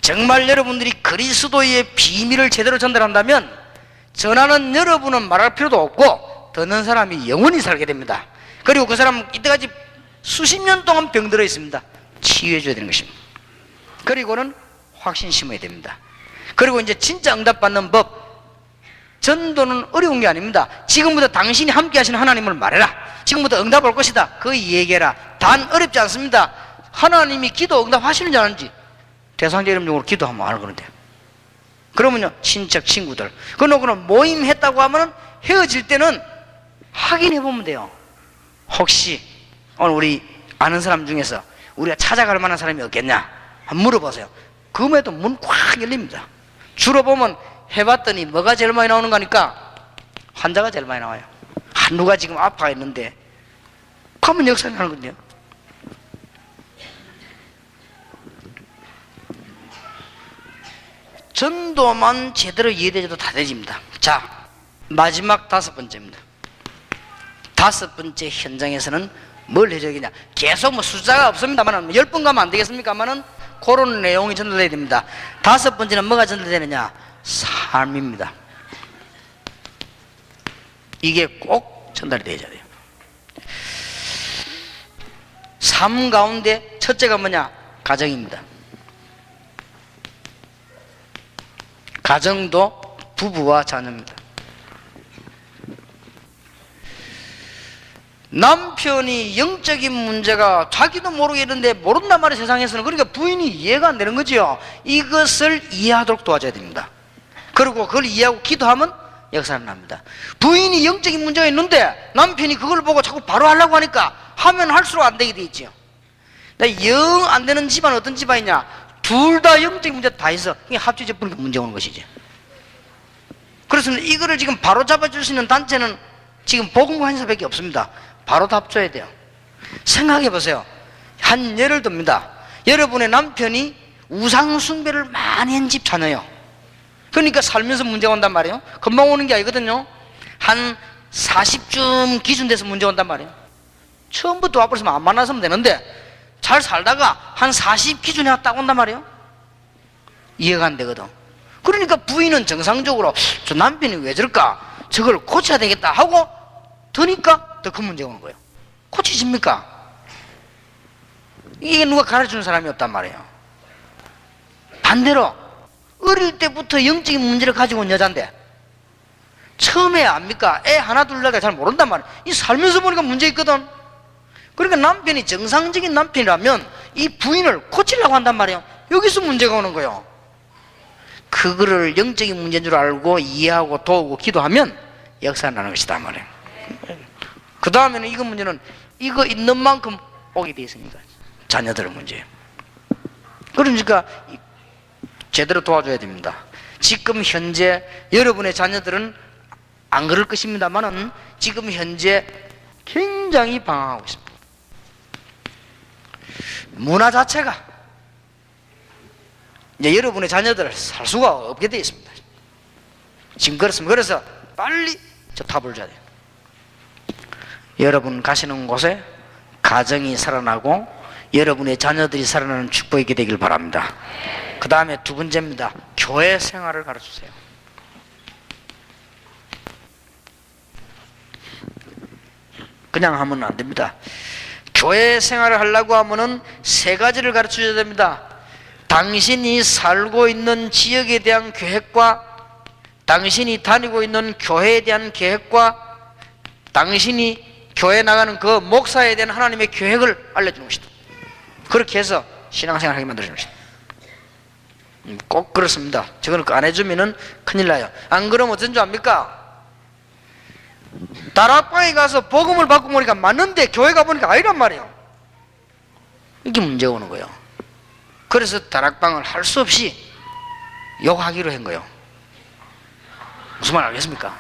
정말 여러분들이 그리스도의 비밀을 제대로 전달한다면 전하는 여러분은 말할 필요도 없고 듣는 사람이 영원히 살게 됩니다. 그리고 그 사람은 이때까지 수십 년 동안 병들어 있습니다. 치유해 줘야 되는 것입니다. 그리고는 확신 심어야 됩니다. 그리고 이제 진짜 응답받는 법, 전도는 어려운 게 아닙니다. 지금부터 당신이 함께 하시는 하나님을 말해라. 지금부터 응답 올 것이다. 그 얘기해라. 단 어렵지 않습니다. 하나님이 기도 응답하시는지 안 하는지 대상자 이름적으로 기도하면 알 거는데. 그러면요, 친척 친구들 그러고는 모임했다고 하면 헤어질 때는 확인해 보면 돼요. 혹시 오늘 우리 아는 사람 중에서 우리가 찾아갈 만한 사람이 없겠냐 한번 물어보세요. 그럼에도 문 꽉 열립니다. 주로 보면 해봤더니 뭐가 제일 많이 나오는 거니까 환자가 제일 많이 나와요. 누가 지금 아파가 있는데 가면 역사를 하는 건데요. 전도만 제대로 이해되어도 다 되집니다. 자, 마지막 다섯 번째입니다. 다섯 번째 현장에서는 뭘 해줘야 되냐? 계속 뭐 숫자가 없습니다만 10번 가면 안 되겠습니까만은 그런 내용이 전달돼야 됩니다. 다섯 번째는 뭐가 전달되느냐? 삶입니다. 이게 꼭 전달이 되어야 돼요. 삶 가운데 첫째가 뭐냐? 가정입니다. 가정도 부부와 자녀입니다. 남편이 영적인 문제가 자기도 모르겠는데 모른단 말이에요, 세상에서는. 그러니까 부인이 이해가 안 되는 거죠. 이것을 이해하도록 도와줘야 됩니다. 그리고 그걸 이해하고 기도하면 역사는 납니다. 부인이 영적인 문제가 있는데 남편이 그걸 보고 자꾸 바로 하려고 하니까 하면 할수록 안 되게 돼 있죠. 영 안 되는 집안은 어떤 집안이냐? 둘 다 영적인 문제 다 있어. 그게 합치적 보니까 문제 오는 것이지. 그렇습니다. 이거를 지금 바로 잡아줄 수 있는 단체는 지금 복음과 한사밖에 없습니다. 바로 답 줘야 돼요. 생각해 보세요. 한 예를 듭니다. 여러분의 남편이 우상숭배를 많이 한 집 자녀요. 그러니까 살면서 문제가 온단 말이에요. 금방 오는 게 아니거든요. 한 40쯤 기준 돼서 문제 온단 말이에요. 처음부터 와버렸으면 안 만났으면 되는데 잘 살다가 한 40 기준에 딱 온단 말이에요. 이해가 안 되거든. 그러니까 부인은 정상적으로 저 남편이 왜 저럴까, 저걸 고쳐야 되겠다 하고 드니까 더 큰 문제가 오는 거예요. 고치십니까? 이게 누가 가르쳐주는 사람이 없단 말이에요. 반대로 어릴 때부터 영적인 문제를 가지고 온 여잔데 처음에 압니까? 애 하나 둘 낳다 잘 모른단 말이에요. 이 살면서 보니까 문제 있거든. 그러니까 남편이 정상적인 남편이라면 이 부인을 고치려고 한단 말이에요. 여기서 문제가 오는 거예요. 그거를 영적인 문제인 줄 알고 이해하고 도우고 기도하면 역사가 나는 것이다 말이에요. 그 다음에는 이거 문제는 이거 있는 만큼 오게 돼 있으니까 자녀들의 문제예요. 그러니까 제대로 도와줘야 됩니다. 지금 현재 여러분의 자녀들은 안 그럴 것입니다만은 지금 현재 굉장히 방황하고 있습니다. 문화 자체가 이제 여러분의 자녀들을 살 수가 없게 되어 있습니다. 지금 그렇습니다. 그래서 빨리 저 답을 줘야 돼요. 여러분 가시는 곳에 가정이 살아나고 여러분의 자녀들이 살아나는 축복이 있게 되길 바랍니다. 그 다음에 두 번째입니다. 교회 생활을 가르쳐주세요. 그냥 하면 안 됩니다. 교회 생활을 하려고 하면은 세 가지를 가르쳐줘야 됩니다. 당신이 살고 있는 지역에 대한 계획과 당신이 다니고 있는 교회에 대한 계획과 당신이 교회 나가는 그 목사에 대한 하나님의 계획을 알려주는 것이다. 그렇게 해서 신앙생활 하게 만들어주는 것이다. 꼭 그렇습니다. 저거는 안 해주면은 큰일 나요. 안 그러면 어쩐 줄 압니까? 다락방에 가서 복음을 받고 보니까 맞는데 교회 가보니까 아니란 말이에요. 이게 문제가 오는 거예요. 그래서 다락방을 할 수 없이 욕하기로 한 거예요. 무슨 말 알겠습니까?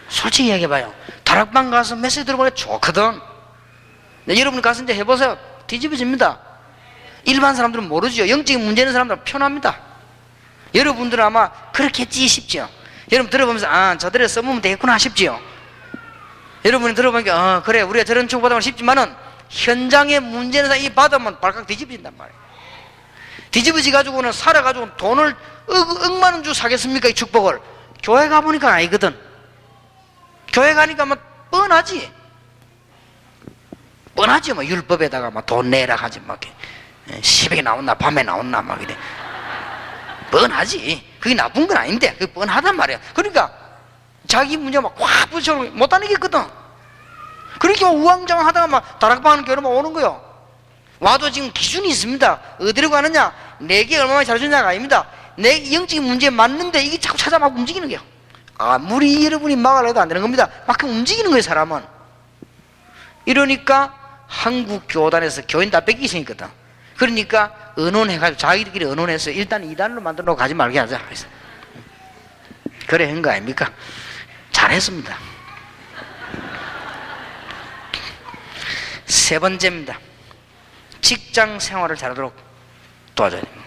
솔직히 이야기해봐요. 다락방 가서 메시지 들어보니까 좋거든. 네, 여러분 가서 이제 해보세요. 뒤집어집니다. 일반 사람들은 모르죠. 영적인 문제 있는 사람들은 편합니다. 여러분들은 아마 그렇겠지 싶죠. 여러분 들어보면서 아 저들을 써보면 되겠구나 싶지요. 여러분이 들어보니까 그래 우리가 저런 축복받으면 싶지만은 현장에 문제 있는 사람이 받으면 발칵 뒤집어진단 말이에요. 뒤집어지 가지고는 살아가지고 돈을 억만 원 주 사겠습니까? 이 축복을. 교회 가보니까 아니거든. 교회 가니까 막 뻔하지. 뻔하지 뭐. 율법에다가 막 돈 내라 하지 막 새벽에 나온나 밤에 나온나 막 이래. 뻔하지. 그게 나쁜 건 아닌데 그게 뻔하단 말이야. 그러니까 자기 문제 막 확 붙여 못 다니겠거든. 그렇게 우왕좌왕 하다가 막 다락방 하는 교회로 오는 거요. 와도 지금 기준이 있습니다. 어디로 가느냐, 내게 얼마나 잘해주냐가 아닙니다. 내 영적인 문제에 맞는데 이게 자꾸 찾아 막 움직이는 거예요. 아무리 여러분이 막으려 해도 안 되는 겁니다. 막 움직이는 거예요, 사람은. 이러니까 한국 교단에서 교인 다 뺏기시거든. 그러니까 의논해가지고 자기들끼리 의논해서 일단 2단으로 만들어 놓고 가지 말게 하자. 그래 한 거 아닙니까? 잘했습니다. 세 번째입니다. 직장 생활을 잘하도록 도와줘야 됩니다.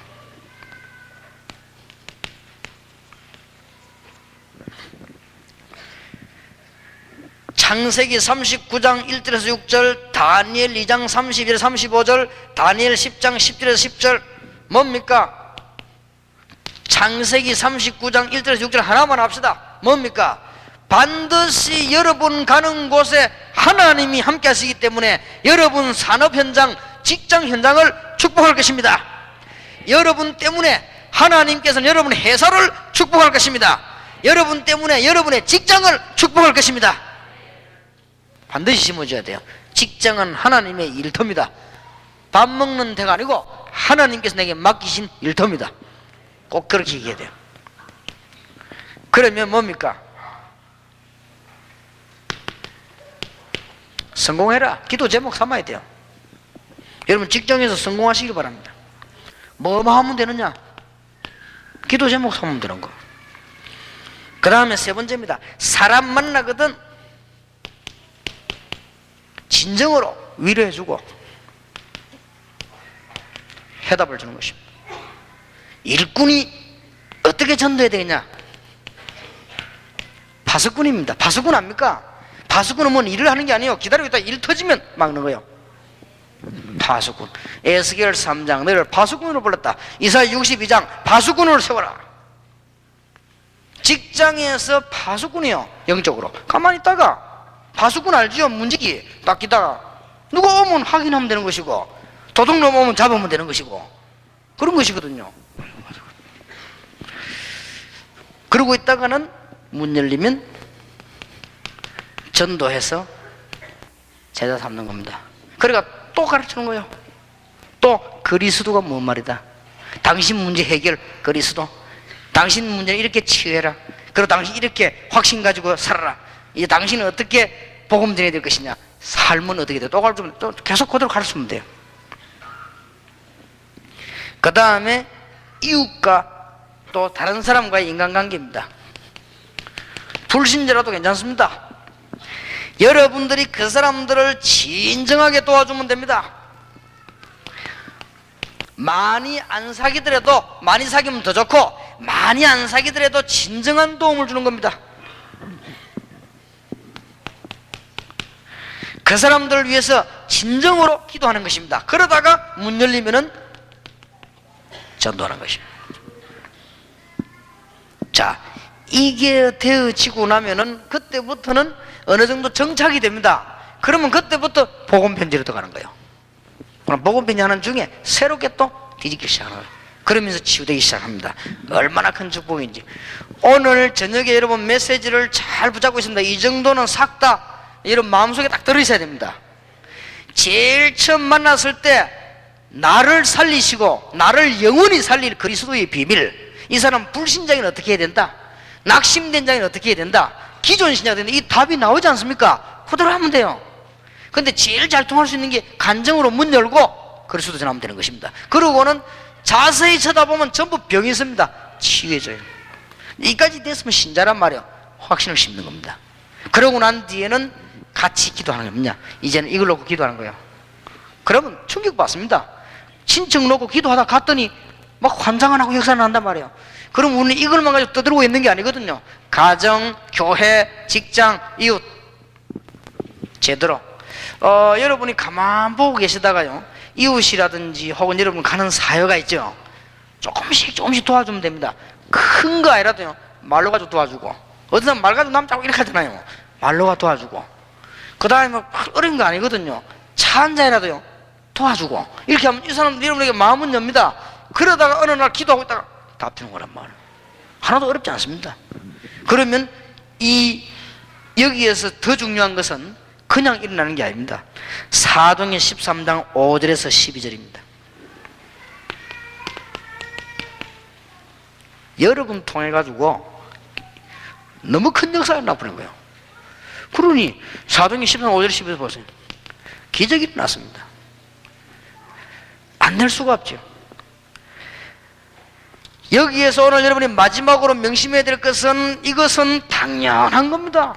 창세기 39장 1절에서 6절, 다니엘 2장 31, 35절, 다니엘 10장 10절에서 10절 뭡니까? 창세기 39장 1절에서 6절 하나만 합시다. 뭡니까? 반드시 여러분 가는 곳에 하나님이 함께 하시기 때문에 여러분 산업 현장, 직장 현장을 축복할 것입니다. 여러분 때문에 하나님께서는 여러분의 회사를 축복할 것입니다. 여러분 때문에 여러분의 직장을 축복할 것입니다. 반드시 심어줘야 돼요. 직장은 하나님의 일터입니다. 밥 먹는 데가 아니고 하나님께서 내게 맡기신 일터입니다. 꼭 그렇게 얘기해야 돼요. 그러면 뭡니까? 성공해라. 기도 제목 삼아야 돼요. 여러분 직장에서 성공하시기 바랍니다. 뭐만 하면 되느냐? 기도 제목 삼으면 되는 거. 그 다음에 세 번째입니다. 사람 만나거든 진정으로 위로해주고 해답을 주는 것입니다. 일꾼이 어떻게 전도해야 되겠냐? 파수꾼입니다. 파수꾼 압니까? 파수꾼은 뭐 일을 하는 게 아니에요. 기다리고 있다 일 터지면 막는 거예요. 파수꾼. 에스겔 3장 너를 파수꾼으로 불렀다. 이사야 62장 파수꾼으로 세워라. 직장에서 파수꾼이요. 영적으로 가만히 있다가 파수꾼 알지요? 문지기 딱 기다가 누가 오면 확인하면 되는 것이고 도둑놈 오면 잡으면 되는 것이고 그런 것이거든요. 그러고 있다가는 문 열리면 전도해서 제자 삼는 겁니다. 그러니까 또 가르치는 거예요. 또 그리스도가 뭔 말이다. 당신 문제 해결 그리스도. 당신 문제는 이렇게 치유해라. 그리고 당신 이렇게 확신 가지고 살아라. 이제 당신은 어떻게 복음 전해야 될 것이냐. 삶은 어떻게 돼. 또 계속 그대로 가르치면 돼요. 그 다음에 이웃과 또 다른 사람과의 인간관계입니다. 불신자라도 괜찮습니다. 여러분들이 그 사람들을 진정하게 도와주면 됩니다. 많이 안 사귀더라도, 많이 사귀면 더 좋고 많이 안 사귀더라도 진정한 도움을 주는 겁니다. 그 사람들을 위해서 진정으로 기도하는 것입니다. 그러다가 문 열리면은 전도하는 것입니다. 자, 이게 되어지고 나면은 그때부터는 어느 정도 정착이 됩니다. 그러면 그때부터 복음 편지로 들어가는 거예요. 복음 편지 하는 중에 새롭게 또 뒤집기 시작하는 거예요. 그러면서 치유되기 시작합니다. 얼마나 큰 축복인지. 오늘 저녁에 여러분 메시지를 잘 붙잡고 있습니다. 이 정도는 싹 다 여러분 마음속에 딱 들어있어야 됩니다. 제일 처음 만났을 때 나를 살리시고 나를 영원히 살릴 그리스도의 비밀. 이 사람 불신자인 어떻게 해야 된다? 낙심된 자인 어떻게 해야 된다? 기존 신자가 되는데 이 답이 나오지 않습니까? 그대로 하면 돼요. 근데 제일 잘 통할 수 있는 게 간정으로 문 열고 그리스도 전하면 되는 것입니다. 그러고는 자세히 쳐다보면 전부 병이 있습니다. 치유해져요. 이까지 됐으면 신자란 말이에요. 확신을 심는 겁니다. 그러고 난 뒤에는 같이 기도하는 게 뭐냐? 이제는 이걸 놓고 기도하는 거예요. 그러면 충격받습니다. 친척 놓고 기도하다 갔더니 막 환장 안 하고 역사를 한단 말이에요. 그럼 우리는 이걸만 가지고 떠들고 있는 게 아니거든요. 가정, 교회, 직장, 이웃 제대로 여러분이 가만 보고 계시다가요 이웃이라든지 혹은 여러분 가는 사회가 있죠. 조금씩 도와주면 됩니다. 큰 거 아니라도요 말로 가지고 도와주고, 어떤 사람 말 가지고 남 자고 이렇게 하잖아요. 말로가 도와주고, 그 다음에 막 어려운 거 아니거든요. 차 한 잔이라도요 도와주고, 이렇게 하면 이 사람 여러분에게 마음은 엽니다. 그러다가 어느 날 기도하고 있다가 답 주는 거란 말이에요. 하나도 어렵지 않습니다. 그러면 여기에서 더 중요한 것은 그냥 일어나는 게 아닙니다. 사도행전 13장 5절에서 12절입니다. 여러분 통해 가지고 너무 큰 역사가 나버린 거예요. 그러니 사도행전 13장 5절 12절 보세요. 기적이 일어났습니다. 안 낼 수가 없죠. 여기에서 오늘 여러분이 마지막으로 명심해야 될 것은, 이것은 당연한 겁니다.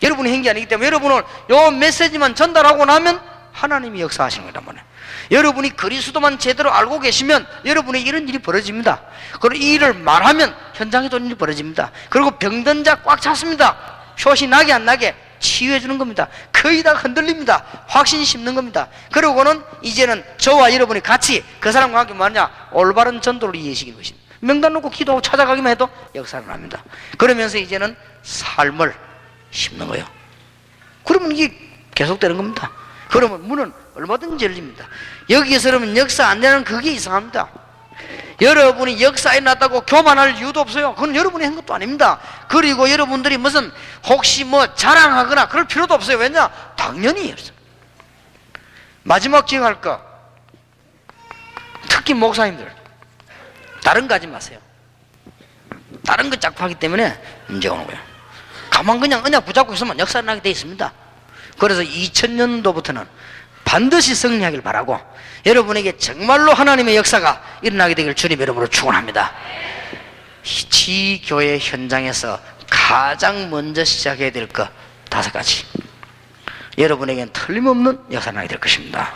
여러분이 한 게 아니기 때문에 여러분은 요 메시지만 전달하고 나면 하나님이 역사하시는 거란 말이에요. 여러분이 그리스도만 제대로 알고 계시면 여러분이 이런 일이 벌어집니다. 그리고 이 일을 말하면 현장에도 일이 벌어집니다. 그리고 병든 자 꽉 찼습니다. 쇼시 나게 안 나게 치유해 주는 겁니다. 거의 다 흔들립니다. 확신 심는 겁니다. 그러고는 이제는 저와 여러분이 같이 그 사람과 함께 뭐하냐, 올바른 전도를 이해시키는 것입니다. 명단 놓고 기도하고 찾아가기만 해도 역사를 합니다. 그러면서 이제는 삶을 심는 거예요. 그러면 이게 계속되는 겁니다. 그러면 문은 얼마든지 열립니다. 여기에서 그러면 역사 안 되는 그게 이상합니다. 여러분이 역사에 났다고 교만할 이유도 없어요. 그건 여러분이 한 것도 아닙니다. 그리고 여러분들이 무슨 혹시 뭐 자랑하거나 그럴 필요도 없어요. 왜냐? 당연히 없어요. 마지막 기억할 거, 특히 목사님들 다른 거 하지 마세요. 다른 거 자꾸 하기 때문에 문제가 오는 거예요. 가만 그냥 언약 붙잡고 있으면 역사를 나게 돼 있습니다. 그래서 2000년도부터는 반드시 승리하길 바라고, 여러분에게 정말로 하나님의 역사가 일어나게 되길 주님 이름으로 축원합니다. 지교회 현장에서 가장 먼저 시작해야 될 것 5가지, 여러분에게는 틀림없는 역사가 나게 될 것입니다.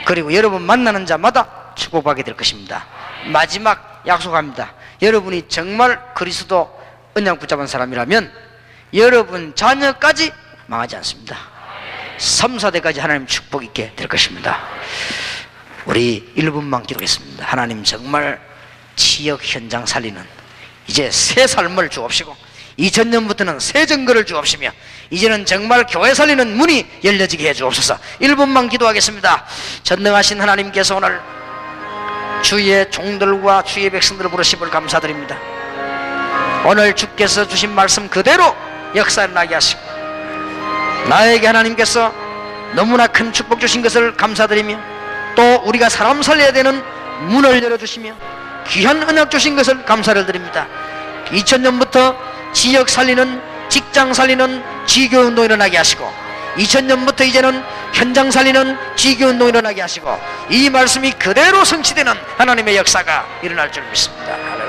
그리고 여러분 만나는 자마다 축복하게 될 것입니다. 마지막 약속합니다. 여러분이 정말 그리스도 언약 붙잡은 사람이라면 여러분 자녀까지 망하지 않습니다. 3, 4대까지 하나님 축복 있게 될 것입니다. 우리 1분만 기도하겠습니다. 하나님 정말 지역 현장 살리는 이제 새 삶을 주옵시고 2000년부터는 새 증거를 주옵시며 이제는 정말 교회 살리는 문이 열려지게 해 주옵소서. 1분만 기도하겠습니다. 전능하신 하나님께서 오늘 주의 종들과 주의 백성들을 부르심을 감사드립니다. 오늘 주께서 주신 말씀 그대로 역사를 나게 하시고 나에게 하나님께서 너무나 큰 축복 주신 것을 감사드리며 또 우리가 사람 살려야 되는 문을 열어주시며 귀한 언약 주신 것을 감사를 드립니다. 2000년부터 지역 살리는, 직장 살리는 지교운동 일어나게 하시고 2000년부터 이제는 현장 살리는 지교운동 일어나게 하시고 이 말씀이 그대로 성취되는 하나님의 역사가 일어날 줄 믿습니다.